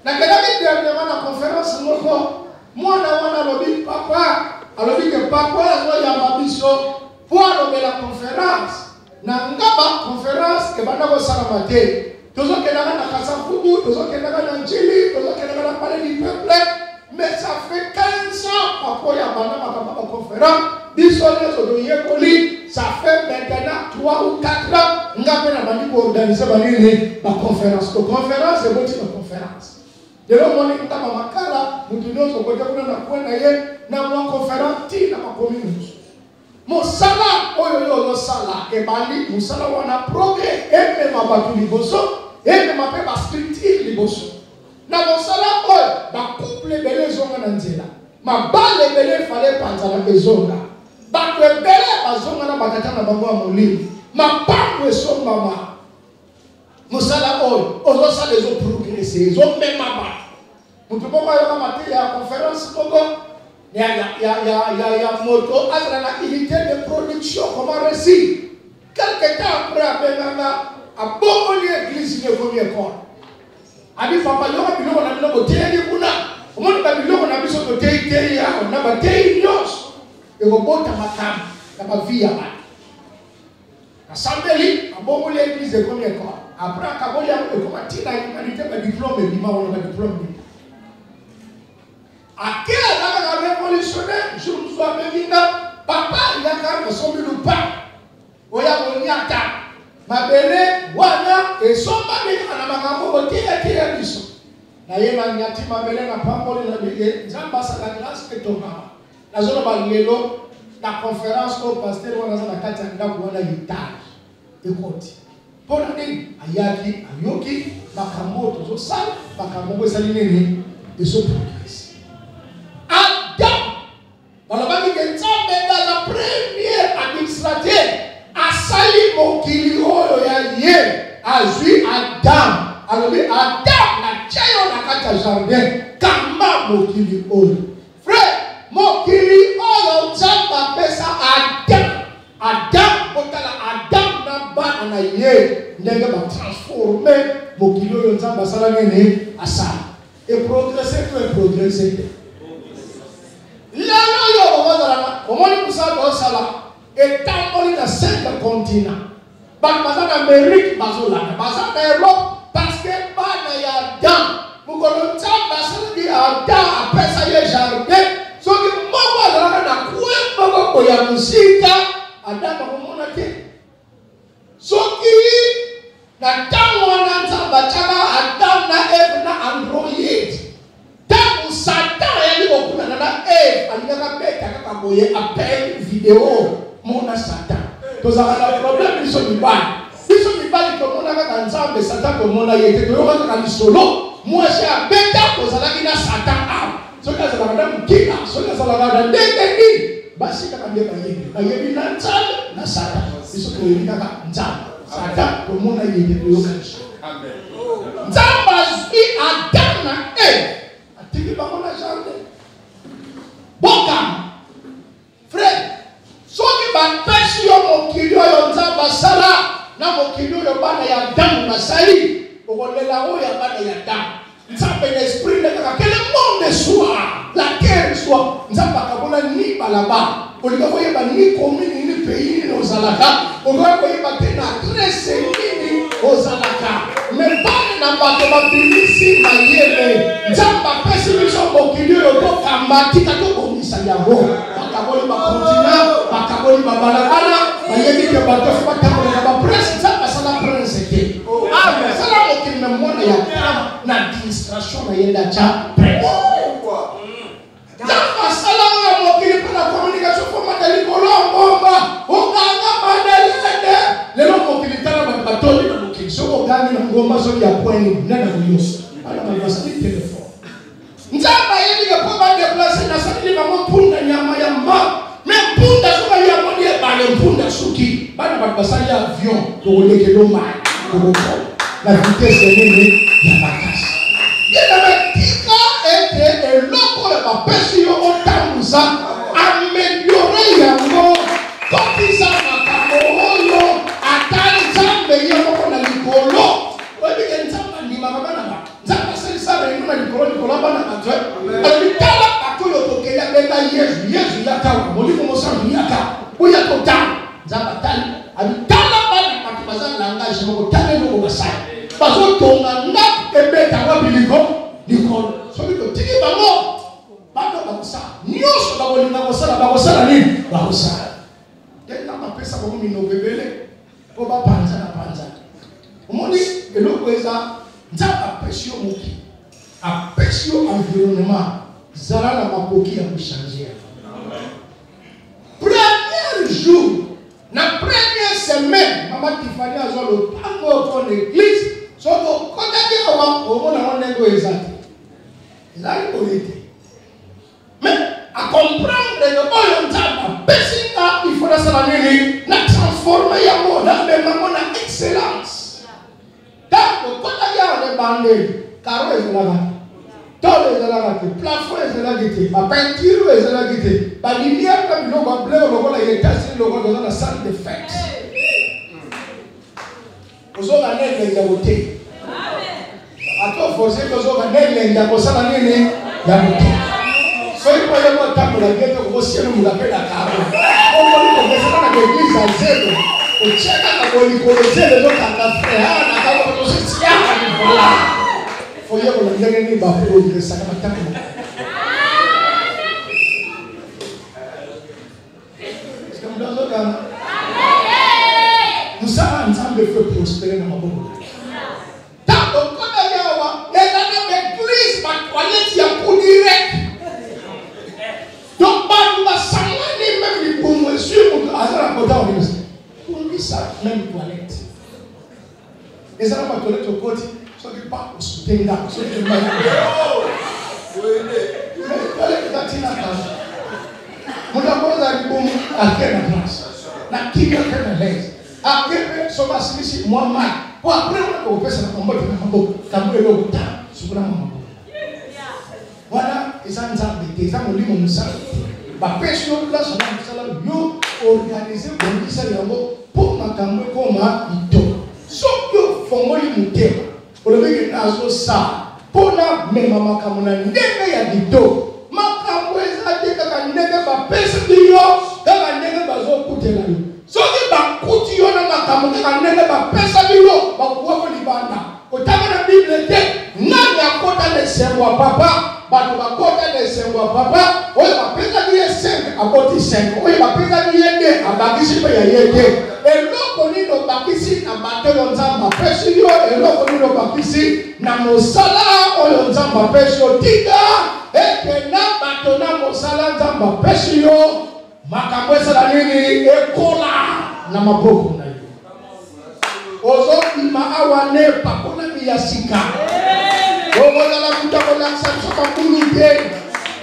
La dernièrement, la conférence, moi, on a lobby papa, alors que papa, il y a ma mission pour la conférence. Nangaba conférence, et maintenant, salamate. Tous ceux qui ont la Kassafoubou, tous ceux qui ont la Njili, tous ceux qui ont la palais du peuple. Mais ça fait 15 ans après la conférence. Ça fait maintenant 3 ou 4 ans. Nous avons organisé la conférence. La conférence, c'est votre conférence. De l'homme, nous avons makala, nous avons une conférence dans la commune. Mon sala, oyo sala, et bali, mon sala, on a progrès, et même ma batu liboso, et même ma structure liboso. Na mosala oyo ba couple belé zonga na nzela ma bale belé fallait panza na bezonga ba belé bazonga na bakata na bango molimo ma pamwe so mama mosala oyo ozo sa les autres progresser zo même ba mutu boko yo mate ya conférence boko ya moto azra na unité de production comment réussir quelque temps après abenanga a bongo l'église ne faut mieux quoi. Abi papa yoka biloko na biloko teyeli kuna omoni ba biloko na biso to teyi ya na ba teyi nyos e ko bota makam na ba via ba assemblée abongo l'église de premier corps après akaboli ya ko matina humanité ba diplôme bi ma wona ba diplôme akela na révolutionnaire je nous sois mevinga papa il a quand même son le pas oya boniata mabele wana esomba bika na makambo botia biso na yena nyati mabele na pambole na bige nzamba sa la grâce que tomba na zona balelo na conférence au pasteur wana za kati ya ndako wana etage ekoti pona nini ayaki ayoki makambo tozo sala makambo esali nini eso progress Adam balabaki ke nzambe dans la première administrateur asali mokili oyo ya ye azwi Adam alobi Adam na chayo na kati ya jardin kamba mokili oyo frère mokili oyo nzambe apesa Adam botala Adam na bana na ye ndenge ba transformer mokili oyo nzambe asala nini asala et progresser to progresser lelo yo bazala omoni kusala osala etamboli na 5 continents baza na Amérique bazolanda baza na Europe parce que bana ya Adam mukolo nzambe asalaki Adam apesa ye jardin soki moko azalaka na kue moko koya musika Adam akomona te soki na ntango wana nzambe atiaka Adam na Eve na android ntango Satan ayali kokunana na Eve alingaka beta kaka boye appel video mona Satan tozalaka na problème biso mibali tomona kaka nzambe Satan tomona ye te toyoka kaka lisolo mwasi abeta kozalaki na Satan awa soki azalaka na mokila soki azalaka na ndenge nini basi kaka nde bayebi na nzambe na Satan biso toyebi kaka nzambe Satan tomona ye te toyoka lisolo nzambe azwi Adam na Eve atiki bango na jardin bokama frère soki bapesi yo mokili oyo nzambe asala na mokili oyo bana ya Adamu basali okolela oyo ya bana ya Adamu nzambe na esprit ne kaka que le monde soit la terre soit nzambe akabona ni balaba olinga koyeba ni commune ni pays ni ozalaka olinga koyeba te na adresse nini ozalaka mais bana na bato babilisi mayele nzambe apesi biso mokili oyo tokamba tika tokobisa yango bakaboli bakontina bakaboli babalabala bayebi ke bato batambola bapresse nzambe asala prince te asala mokili na mwana ya na administration na yenda cha prince nzambe asala oyo mokili mpona communication fomata likolo ngomba okanga bandelede lelo mokili tala batoli na mokili soko ogani na ngomba soki ya pweni nena koyoso ana mabasali telefone nzambe ayebi ke po badeplace na sakili bango mpunda nyama ya mba mais mpunda soka ya moni ebale mpunda soki bana basali avion tokolekelo mai kokoko la vitesse nini ya makasi yenabatika ete eloko ya bapesi yo otambuza ameliore yango kokisa makambo oyo ata nzambe ye moko na likolo oyebike nzambe andimaka bana ba nzambe asalisa reino na likolo bana bato alitala bato oyo tokeli abenga yesu yakawa molimo mosantu yaka oya totala nzambe atali alitala bana bato baza langage moko tala eloko basala bazotonga ndako ebetanga biliko likolo soki totiki bango bato bakosala nyonso bakolinga bakosala nini bakosala tena bapesa bango minobo ebele mpo bapanza na panza omoni eloko eza nzambe apesi yo moki apesi yo environnement zala na makoki ya kochange premier jour na première semaine mama Tiffany azwa lopango pour l'église soko kotaki awa omona ndenge eza te ezali boye te mais à comprendre que oyo nzambe apesi nga il faut nasala nini na transforme yango namemango na excellence ntango kotaki awa na ebandeli karo ezalaka tolo ezalaka te plafond ezalaki te bapeinture ezalaki te baliniere na biloko bableu lokola yetasili lokola oza na salle de fête ozoka nelenge ya kote ato force tozoka nelenge ya kosala nini ya kote soki moye motambola gete kokosielu mulapela karo omoni kokesaka na l'église ya zelo otiakaka bolikolo zelo ezokanga frère awa nakako tositiaka livola foye kolangenge nini baprogresaka matambola musala nzambe fe prospérer na maboko tanto kona yawa ezana l'église batoilette ya coup direct donc bantu basangani même libumu esui azala kota onimisa kungisa même toilette ezala batoilette okoti soki pa osutenga soki maya toilette katina kaza munakoza libumu akena place na kika kena lezi akebe soba silisi mwa mai po apre una kopesa na kombo na kombo kamwe lo buta sukuna mambo wana izanzambe te za molimo musala ba pesi yo la sala musala yo organiser bondisa yango po makambo koma ito fongoli mutema olobiki nazo sa pona mema makambo na ndenge ya dito makambo ezate kaka ndenge bapesa biyo kaka ndenge bazokutela yo soki bakuti yo na makambo kaka ndenge bapesa biyo bakuwako libanda kotanga na bible te nani akota lesengo ya papa bato bakota lesengo ya papa oyo bapesaki ye 5 akoti 5 oyo bapesaki ye 2 abakisi mpe ya ye te eloko nini obakisi na bato oyo nzambe apesi yo eloko nini obakisi na mosala oyo nzambe apesi yo tika ete na bato na mosala nzambe apesi yo makambo esala nini ekola na maboko na yo ozobima awa ne pakolami ya sika okozala kuta kolakisa biso bambulu te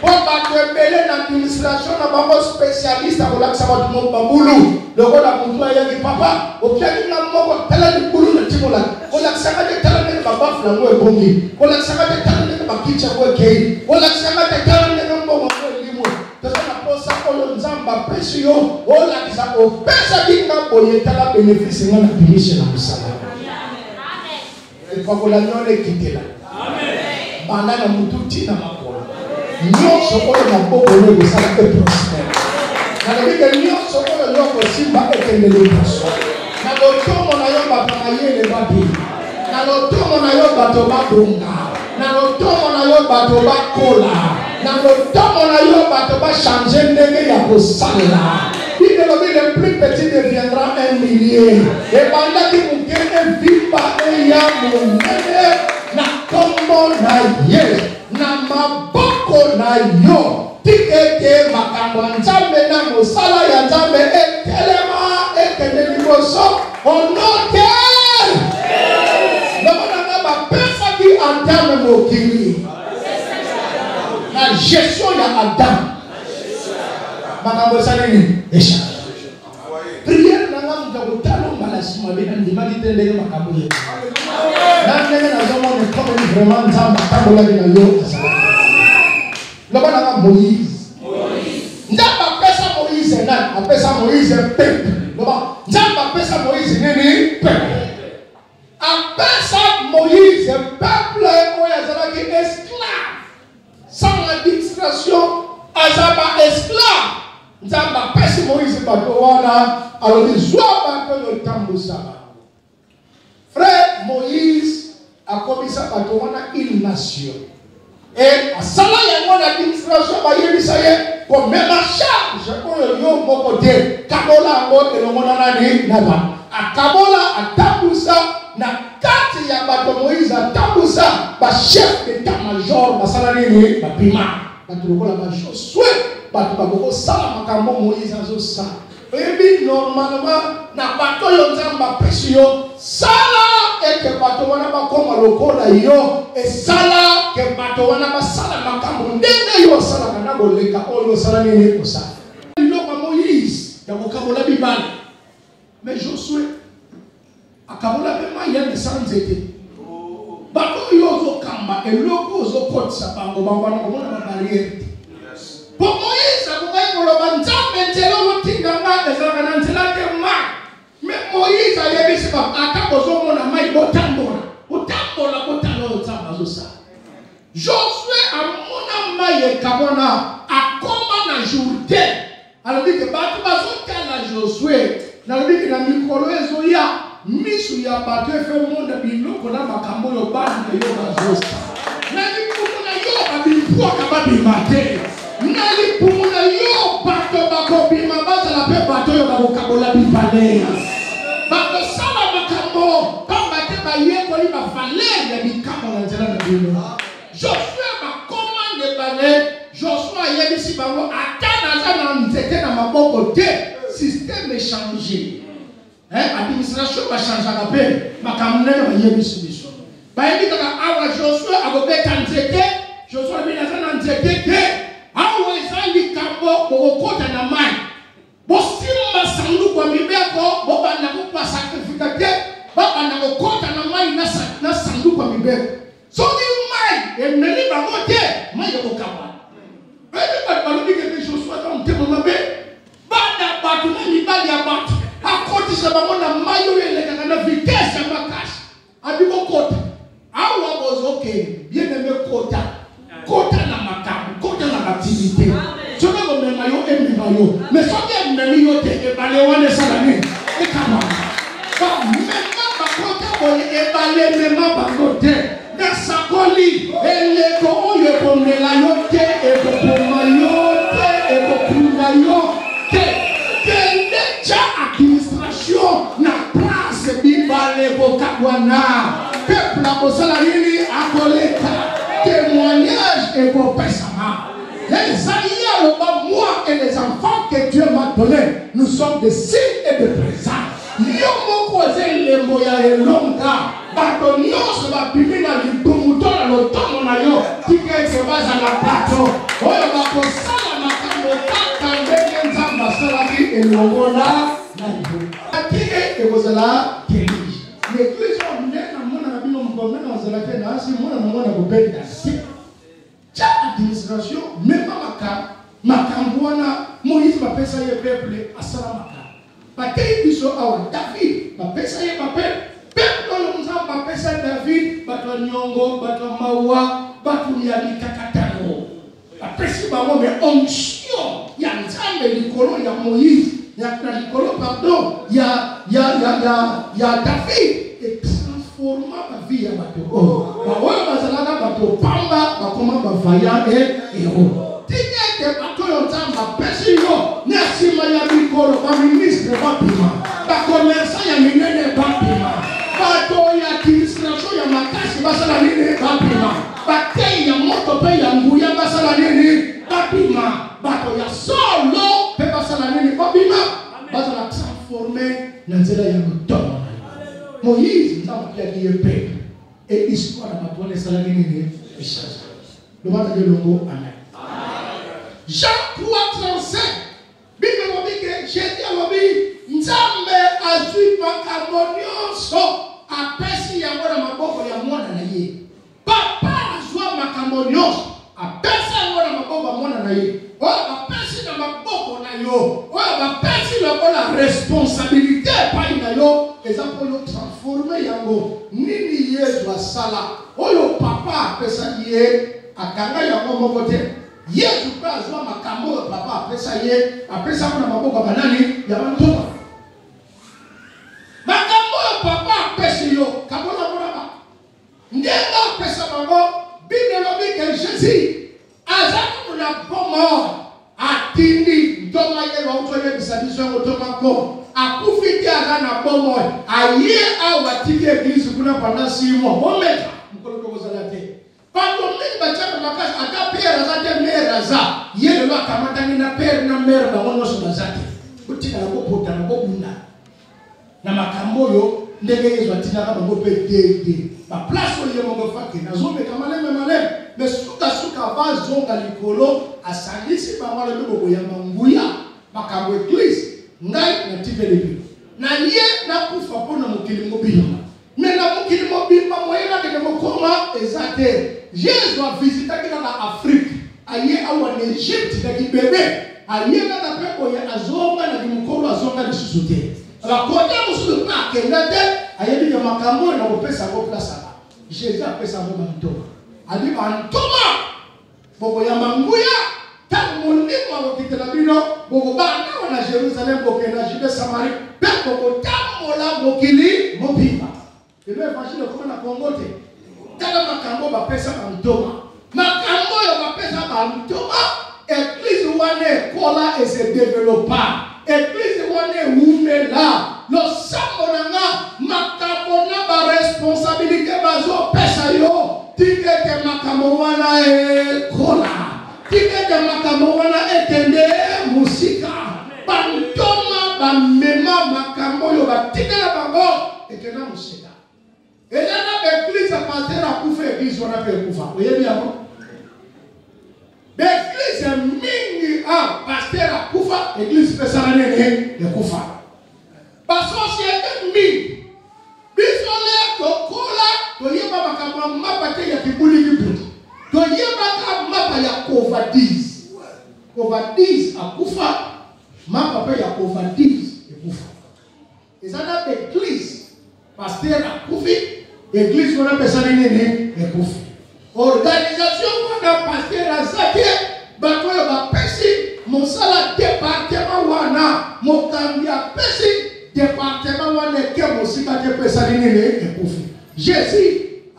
po bato ebele na administration na bango spécialiste akolakisa bato mo bambulu lokola motu ayaki papa opiaki na moko tala libulu na timola kolakisaka te tala ndenge babafu nango ebongi kolakisaka te tala ndenge bakiti yango ekei kolakisaka te tala ndenge mbongo yango elimwe toza na posa oyo nzambe apesi yo olakisa opesaki nga boye tala bénéfice nga na bimishe na mosala epakola nyonso ekitela banda na mutu tina makolo nyonso oyo maboko oyo ekosala eprospere nalobike nyonso oyo yokosimba ekende liboso na lotomo na yo bato mayele babili na lotomo na yo bato babunga na lotomo na yo bato bakola na lotomo na yo bato bachange ndenge ya kosalela Bible lobi le plus petit deviendra 1 millier et bandaki mukene vimba eya munene na kombo na ye na maboko na yo tikeke makambo nzambe na mosala ya nzambe etelema ekende liboso onote lomonanga bapesaki Adam mokili na gestion ya Adam makambo esali nini esha priere nanga mutu akotala mbala nsima bena ndimaki te ndenge makambo ye na ndenge nazomona ekomeli vraiment nzambe atambolaki na yo azalaki loba nanga Moïse nzambe apesa Moïse nani apesa Moïse pepe loba nzambe apesa Moïse nini pepe apesa Moïse peuple oyo azalaki esclave sans administration azaba esclave nzambe apesi Moïse bato wana alobi zwa bato oyo tambusaka frère Moïse akomisa bato wana une nation et asala yango na administration bayebisa ye komema charge oyo yo moko te kabola yango elongo na nani na bato akabola atambusa na kati ya bato Moïse atambusa bachef d'état-major basala nini bapima bato lokola bajosue bato bakokosala makambo Moïse azosala oyebi normalement na bato oyo nzambe apesi yo sala eke bato wana bakoma lokola yo esala ke bato wana basala makambo ndenge yo osalaka na koleka oyo osala nini osala biloko ya Moïse ya kokabola bibale mais Josué akabola mpe mai ya mesa nzete bato oyo ozokamba eloko ozokotisa bango wana komona babariere te po Moïse akokai koloba nzambe nzela otinga nga ezalaka na nzela te mai me Moïse ayebisi ata kozomona mai botambola botala oyo nzambe azosala Josué amona mai ekabona akoma na Jourdain alobi ke bato bazotala Josué nalobi ke na mikolo ezoya misu ya bato efe monda biloko na makambo oyo bana na yo bazosala na lipumu na yo babimpuaka babima te na lipumu na yo bato bakobima bazala mpe bato oyo bakokabola bibale bakosala makambo pamba te bayekoli bavaler ya bikambo na nzela na bino Josué bakoma nebale Josué ayebisi bango ata naza na nzete na maboko te système échangé administration bachangeaka mpe makambo ndenge bayebisi biso bayebi kaka awa Josué akobeta nzete Josué abi naza na nzete te awa eza likambo kokokota na mai bosimba sanduku ya mibeko bobanda kopasakrifika te babanda kokota na mai na sanduku ya mibeko soki mai emeli bango te mai ekokabana ebi bato balobi keke Josué aza motema mabe banda bato na mibali ya bato akotisa bango na mai oyo elekaka na vitese ya makasi Abiko kota. Awa bozoke. Bien aimé kota. Kota na makamu. Kota na activité. Soka go memayo emimayo. Mais soka memiyo te ebale wane salane. Ekama. Ba mema bakota boye ebale mema bakote. Na sakoli eleko oyo kondela yote ekopoma yote ekopunda yote. Kendecha administration na place bibale bokabwana. Peuple a bosala nini akoleta. Témoignage et vos pesama. Les alliés, moi et les enfants que Dieu m'a donné, nous sommes des signes et des présents. Yomo croisé les moya et longa. Batonios va bimina limpumuto na lotomo na yo. Tika eke baza na plateau. Oyo bakosala makambo kaka ndenge nzamba salaki elongona na yo. Atike ekozala keli. L'église on est dans mon ami on va mettre dans la tête là si moi on va couper dans chaque administration même makambuana Moïse va pesa ye peuple asalamaka batei biso awa David va pesa ye peuple on va pesa David bato nyongo bato mawa bato ya likakatano apesi bango mais onction ya nzambe likolo ya Moïse ya likolo pardon ya David et transforma ma vie à bateau. Oh, bah bazalaka bateau pamba, bah comment bah vaillant et héros. Tige que bateau yontam bah pesi yo, merci maya mikolo, bah ministre bah pima, bah commerçant ya minene bah pima, bateau ya administration ya makasi bah salanine bah pima, bah kei ya moto pe ya nguya bah salanine bah pima, bateau ya solo pe bah salanine bah pima, bah salanine transformé dans zela ya mutomo. Moïse n'a pas dit paix. Et l'histoire n'a pas donné ça la ligne. Le mal de l'ongo, amen. Jean 3:35. Bible dit que Jésus a dit Nzambe azui makamonioso apesi yango na maboko ya mwana na ye. Papa azua makamonioso apesi yango na maboko ya mwana na ye. Oyo apesi na maboko na yo. Oyo apesi la responsabilité pa na yo. Exemple yo transformer yango nini Yesu asala oyo papa apesa ye akanga yango moko te Yesu pa azwa makambo papa apesa ye apesa na maboko banani ya bantu makambo papa apesa yo kabona bona ndenga apesa bango Bible lobi que Jésus azaki na pomo atindi ndoma ye wa utoye bisabiso ngotomako akufiti ana bomo aye awatike église kuna pendant 6 mois omeka mukolo kozala te pando mingi bachaka makasi ata père azate mère aza yele lo akamata na père na mère bango so bazate butika na bopota na bobunda na makambo yo ndenge yezo atina ka bango pe dede ba place oyo mongo fake na zombe kamaleme maleme mais suka bazonga likolo asalisi bango le boko ya manguya makambo église ngai na tivele na ye na kufa pona mokili mobima mais na mokili mobima moyena de mokoma ezate Jésus a visité na Afrique aye awa na Egypte na kibebe aye na pepo ya azonga na mukolo azonga na susute la kote musu na kendate aye ni makambo na kopesa ko place ba Jésus a pesa mo mantoma ali mantoma boko ya manguya tangu mulimo wakitela bino boko bana na Jerusalem boko na Jude Samari pepo ko tamola mokili mobima ebe fashile koma na kongote kala makambo ba pesa mantoma makambo yo ba pesa mantoma église wane kola et se développa église wane umela lo samonanga makambo na ba responsabilité bazo pesa yo tikete makambo wana kola tikete makambo wana etende musika bantoma bamema makambo yo batikela bango etena musika elana église pasteur akufa église wana pe kufa oyebi yako l'église mingi pasteur akufa église pesana nene ekufa basociété mingi bisole tokola toyeba makambo mapa te ya kibuli kibuti toyeba ka mapa ya covadis akufa mapa pe ya covadis ekufa ezana église pasteur akufi Église on a besoin de ekufi. Organisation on a pasteur Azaki bato yo ba pesi mosala département wana mokambia pesi département wana ke mosika te pesa ekufi. Jésus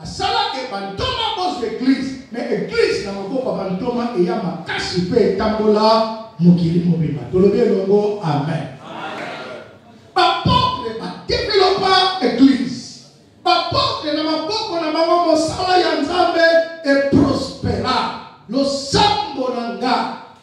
a sala ke bantoma bos église mais église na maboko bantoma e ya makasi pe tambola mokili mobima. Tolobi longo amen. Bapôtre ba développa église. Bapôtre na maboko na bango mosala ya Nzambe e prospera. Lo sambo nanga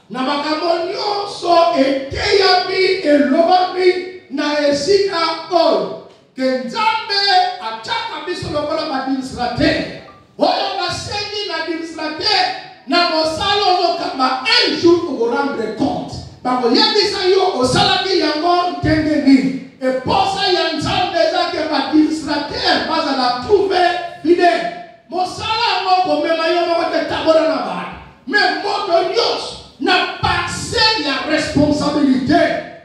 na makambo nyonso eteyami elobami na esika oyo ke Nzambe ataka biso lokola baadministrateur oyo basengi na administrateur na mosala ozokamba un jour okorendre compte bakoyebisa yo osalaki yango ndenge nini eposa ya Nzambe ezake baadministrateur bazala trouve fidèle mosala yango komema yo moko te tabola na bana mais moto nyonso na parcelle ya responsabilité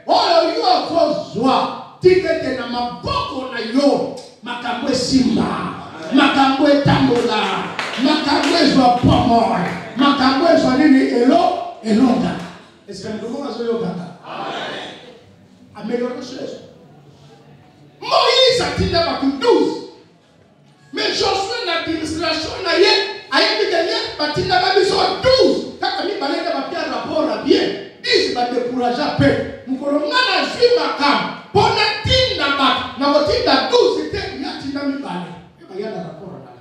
oyo yo kozwa tikete na maboko na yo makambo esimba makambo etambola makambo ezwa pomoi makambo ezwa nini elonga. Est-ce que nous devons azoyokaka? Amen. Améliorer les choses. Moïse a tiré à 12. Mais Josué n'a d'administration n'a rien. Aïe de gagner, batina ba biso 12. Kaka mi baleka ba bien rapport à bien. 10 ba décourager à peu. Mukolo ngana zwi makam. Pona tinda ba na botinda 12 c'était ya tinda mi bale. Ba ya rapport na.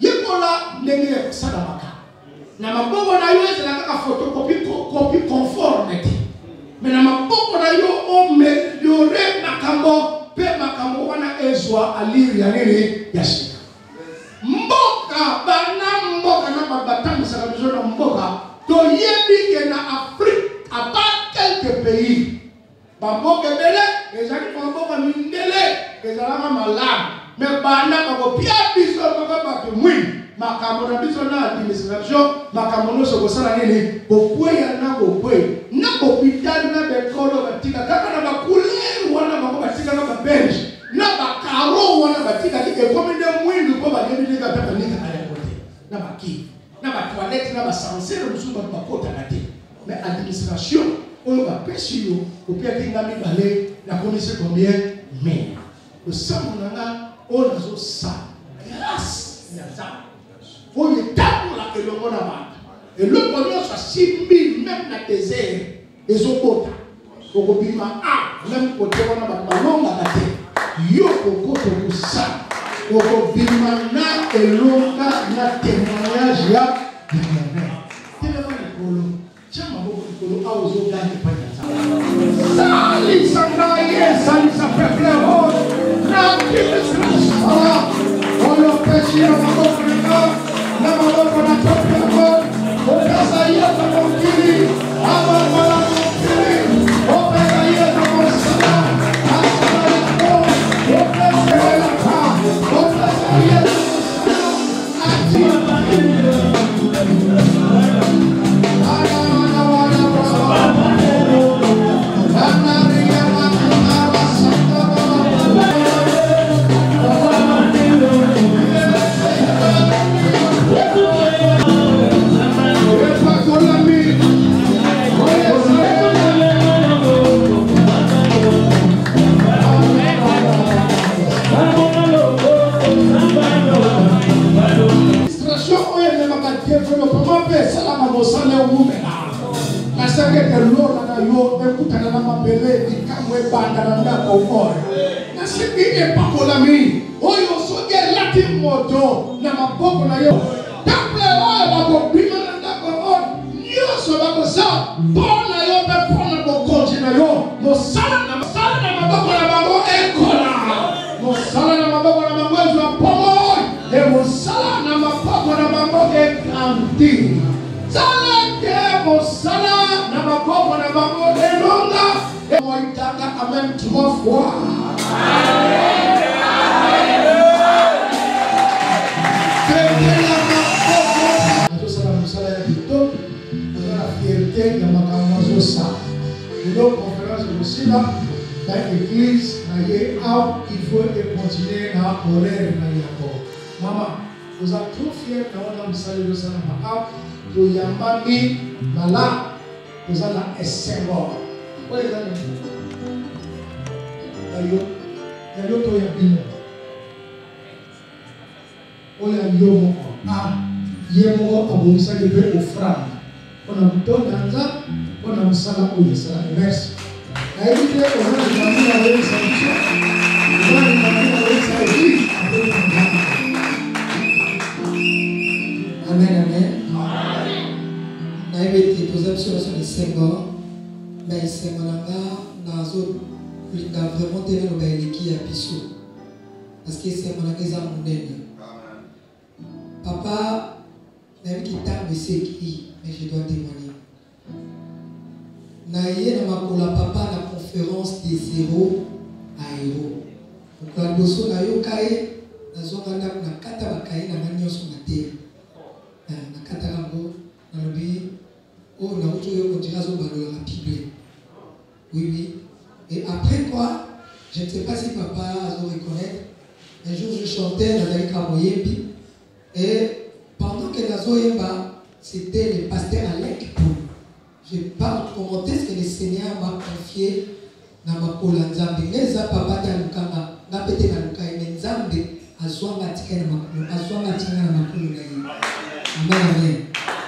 Yekola ndenge sana makam. Na maboko na yo ezala kaka photocopie conforme te. Mais na maboko na yo améliorer makambo pe makambo wana ezwa aliri ya nini ya shika. Mboka bana mboka na babatami saka biso na mboka to yebi ke na Afrique à part quelques pays. Bamboka bele ezali mboka mindele ezala malamu. Mais bana bakopia biso baka bato mwini. Makambo na biso na administration makambo no sokosala nini kokweya na kokwe na hôpital na bekolo batika kaka na bakuleru wana bako batika na babench na bakaro wana batika ke komende mwindu ko badebi nika pepa nika kaya kote na baki na ba toilette na ba sancerre musumba bakota na te mais administration oyo ba pesi yo kopia kinga mibale na komise combien mais le sang nanga on azo sa grâce ya za pour le temps là que le monde a et le bonheur soit simbi même dans le désert et au côté au bima ah même côté on a ballon à la tête yo au côté de ça au bima na elonga na témoignage ya tellement le polo chama beaucoup de polo a aux gagner pas ça sali sangaye sali sa peuple na administration on le péché na maboko na maboko na topiako okasa yesu mokili abamala mokili opesa yesu mosala asala yako opesa yako opesa yesu Amen 3 fois. dans l'église, il faut continuer à horaire. Maman, vous êtes trop fiers quand on a salué le Seigneur. Vous avez mis là, vous avez un symbole. Où est-ce Amen, amen. Naïveté, posez sur les Seigneur, mais Seigneur, il a vraiment tenu le bail qui a pissé. Parce que Seigneur, il a mon papa, même qui t'a mais je dois témoigner. Naïe, na papa, la conférence des 0 à héros. Donc, la bosso na yo kaye, na zonga na kata bakaye na manyo sur la terre. Na kata rambo, na lobi, oh, na autre yo continue zo balo la Bible. Oui, oui. Et après quoi, je ne sais pas si papa a reconnaître. Un jour, je chantais dans la Kamoyebi. Et pendant que Nazo Yemba, c'était le pasteur Alain Kipoul. Je parle commenter ce que le Seigneur m'a confié dans ma Kolanzambe. Neza papa ta lukanga, na pete na lukai menzambe, azwanga tika na makulu, azwanga tika na makulu na yi. Amen, amen.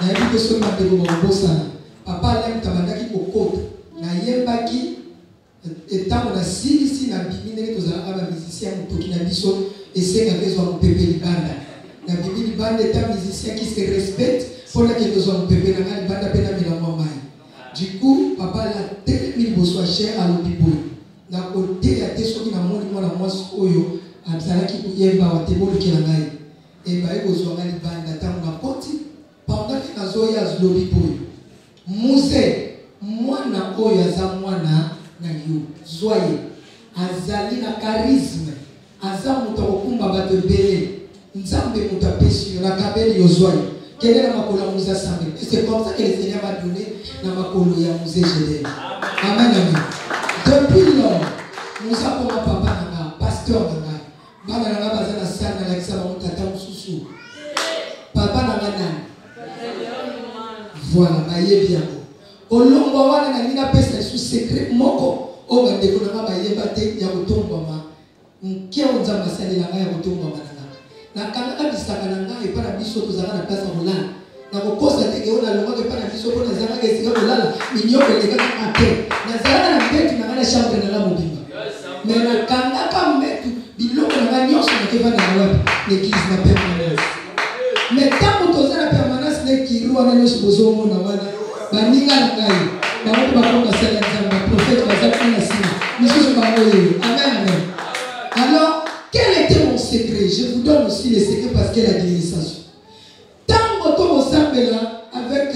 Na yebi que ce matin vous m'embosana. Papa Alain tabandaki kokota. Na yembaki, étant on a ici na bimine tous les musiciens mutoki na biso et c'est que besoin de pepe libanda. Na bibi libanda est un musicien qui se respecte pour la que besoin de pepe na libanda pena bila mama. Du coup, papa la telle mille besoin cher à l'obibo. Na côté ya teso ki na moni moi la moi oyo abzala ki kuyemba wa tebolo ki na ngai. Et ba eko zo ngali banda tangu na poti pendant que na zo ya l'obibo. Muse mwana oyo aza mwana na yo zoye azali na charisme aza muto okumba bato bele nzambe muto apesi yo na kabeli yo zoye quel est la makolo muza sambe et c'est comme ça que le Seigneur m'a donné na makolo ya muze Jésus. Amen, amen. Depuis lors muza pour ma papa nanga pasteur nanga bana nanga bazana sana la kisa ba mutata mususu papa nanga nani voilà baye bien olombo wana na nina pesa sous secret moko o bandeko na bayeba te ya kotomba ma nkia onzamba sali na ya kotomba manana na kanga bisaka na ngai para biso tozaka na place molana na kokosa te ona longa ke para biso pona zanga ke sika molala minyo ke ka ate na zanga na betu na na chambre na la mobimba mais na kanga ka metu biloko na nyonso na ke bana na wapi l'église na permanence mais tant tozana permanence ne kirwa na nyonso bozomo na wana baninga ngai na watu bakoma sala nzamba prophète bazaki na sima monsieur bamoyo amen amen. Alors quel était mon secret? Je vous donne aussi le secret parce que la divination tant moto osambela avec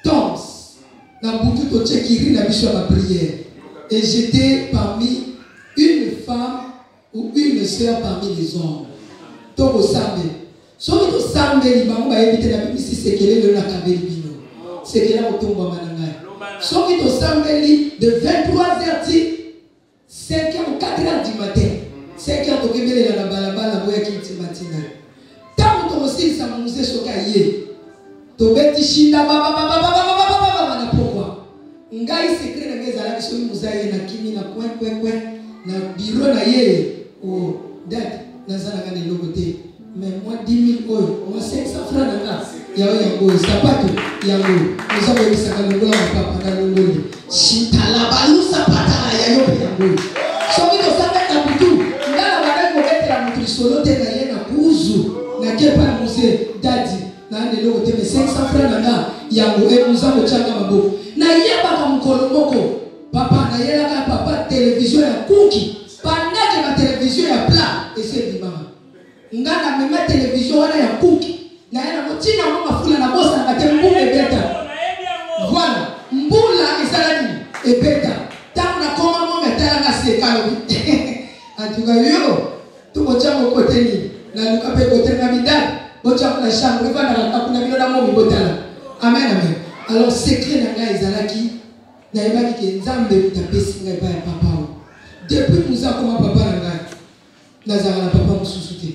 Toms na butu to tchekiri na biso ma prière et j'étais parmi une femme ou une sœur parmi les hommes to osambe soki to sambeli bango ba éviter la bible si sekele le na kabeli bino c'est que là on tombe à Mananga. Sauf que samedi de 23h 5h ou 4h du matin. 5h au Québec la balabala boya qui est matinale. Tant que aussi ça nous est choqué. To beti shinda baba na pourquoi? Ngai secret na ngeza la biso muzaye na kimi na kwen na bureau na ye o date na zana ngane logote. Mais moi 10 000 euros, moi 500 francs na nga. Yango sapato yango nous avons eu ça dans le papa dans le monde chitala balu sapata ya yo yango soki to sanga na butu ngala bana ko betela mutu solo te na ye na kuzu na kepa muse dadi na ndelo te 500 francs na nga yango e muzango changa mabo na yeba ka mukolo moko papa na yela ka papa télévision ya kuki pandake na télévision ya plat et c'est dimama ngana mema télévision wana ya kuki na yana motina mama fula na bosa na kate mbula ebeta voilà mbula esalani ebeta tangu na koma mama tala na sekalo atuka yo tuko chango kote ni na lukape kote na bidali bocha na shango ivana na kuna bilo na momi botala amen amen. Alors secret na nga ezalaki nayebaki ke nzambe mutapesi ngai epai ya papa o depuis muze akoma papa na ngai nazalaka na papa mosusu te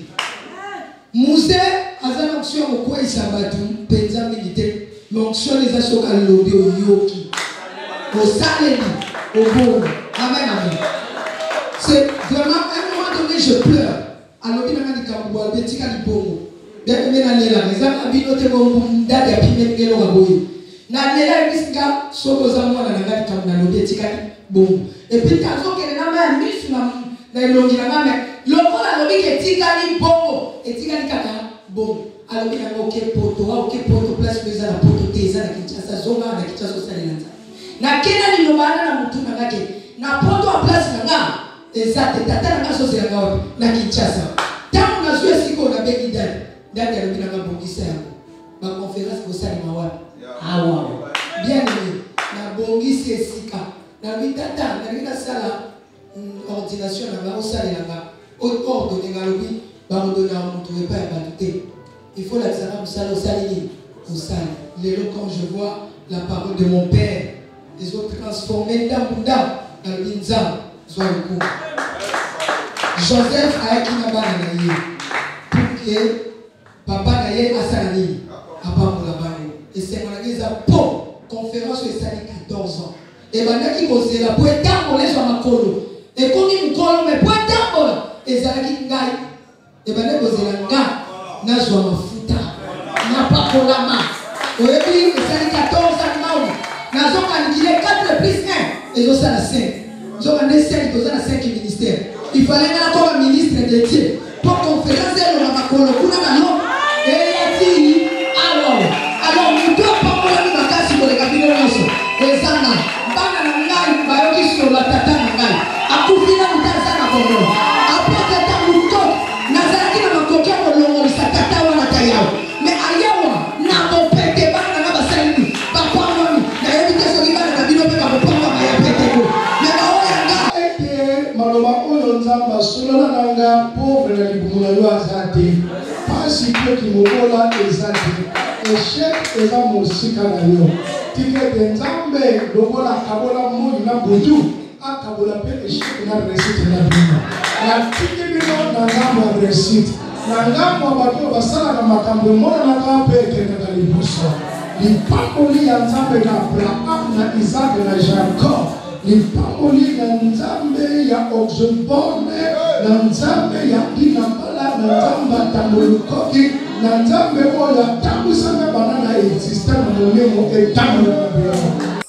muze aza na onction ya kokweyisa bato mpenza mingi te l'onction eza soki alobi oyoki osaleli obongo amen amen. C'est vraiment à un moment donné je pleure alobi nanga likambo albe tika libongo bien na lela eza abino te bongo ndadi apime ngelo kaboye na lela ebisinga soko za mwana na ngati kama na lobi tika bongo et puis kazo kele na ma misu na elongi na ngame lokola lobi ke tika ni bongo etika ni kaka bongo alobi na ngoke poto place pesa na poto teza na Kinshasa zonga na Kinshasa osalela na kena ni lobana na mutu na ngake na poto a place na nga ezate tata na ngaso zela ngawa na Kinshasa tamu na zwe siko na begi ndani alobi na ngabongisa yango ba conférence ko sali mawa awa bien na bongisi esika na bitata na ngina sala ordination na nga osalela nga ordonné ngalobi ba ordonna mutu epa ya batute. Il faut la savoir au salini, au sal. Quand je vois la parole de mon père, ils ont transformé Damunda dans le Binzam, soit le coup. Joseph a écrit là-bas pour que papa n'aille à Salani, à Pamolabano. Et c'est mon église à Pau, conférence sur les Sali 14 ans. Et maintenant qui cause là, pour être tambolé sur ma colo. Et comme il me colle, mais pour être tambolé, et ça qui gagne. Et maintenant cause là, nazwa mafuta na pakolama oyebi esali 14 ans nazoka nikile 4 plus 1 ezosala 5 zoka nde 5 toza na 5 ministères il fallait nga comme ministre de Dieu pour conférence elo na makolo kuna bano eyati alors mutu apakolami makasi koleka bino nyonso ezanga bana na ngai bayoki solo tata na ngai akufina mutaza na bongo apota ta muto nazalaki na makoki ya kolongolisa tata wana tayawo me ayawa na mopete bana na basalini bapangwami nayebi te soki bana na bino mpe bakopangwama ya peteko me baoyanga ete maloba oyo nzambe asolana na nga pauvre na libumu na yo aza te pasi mpe kimokola eza te eshek eza mosika na yo tikete nzambe lokola akabola moi na butu akabola mpe eshek na resite na bino natiki bino na ngambo ya resite na ngambo ya bato basalaka makambo emonanaka mpe ekendaka liboso lipamboli ya nzambe na Abraham na Isaac na Jacob lipamboli na nzambe ya Oxobone na nzambe ya Inambala na nzambe ya Tambolukoki na nzambe oyo atambwisanga bana na existe na molemo etambola na bino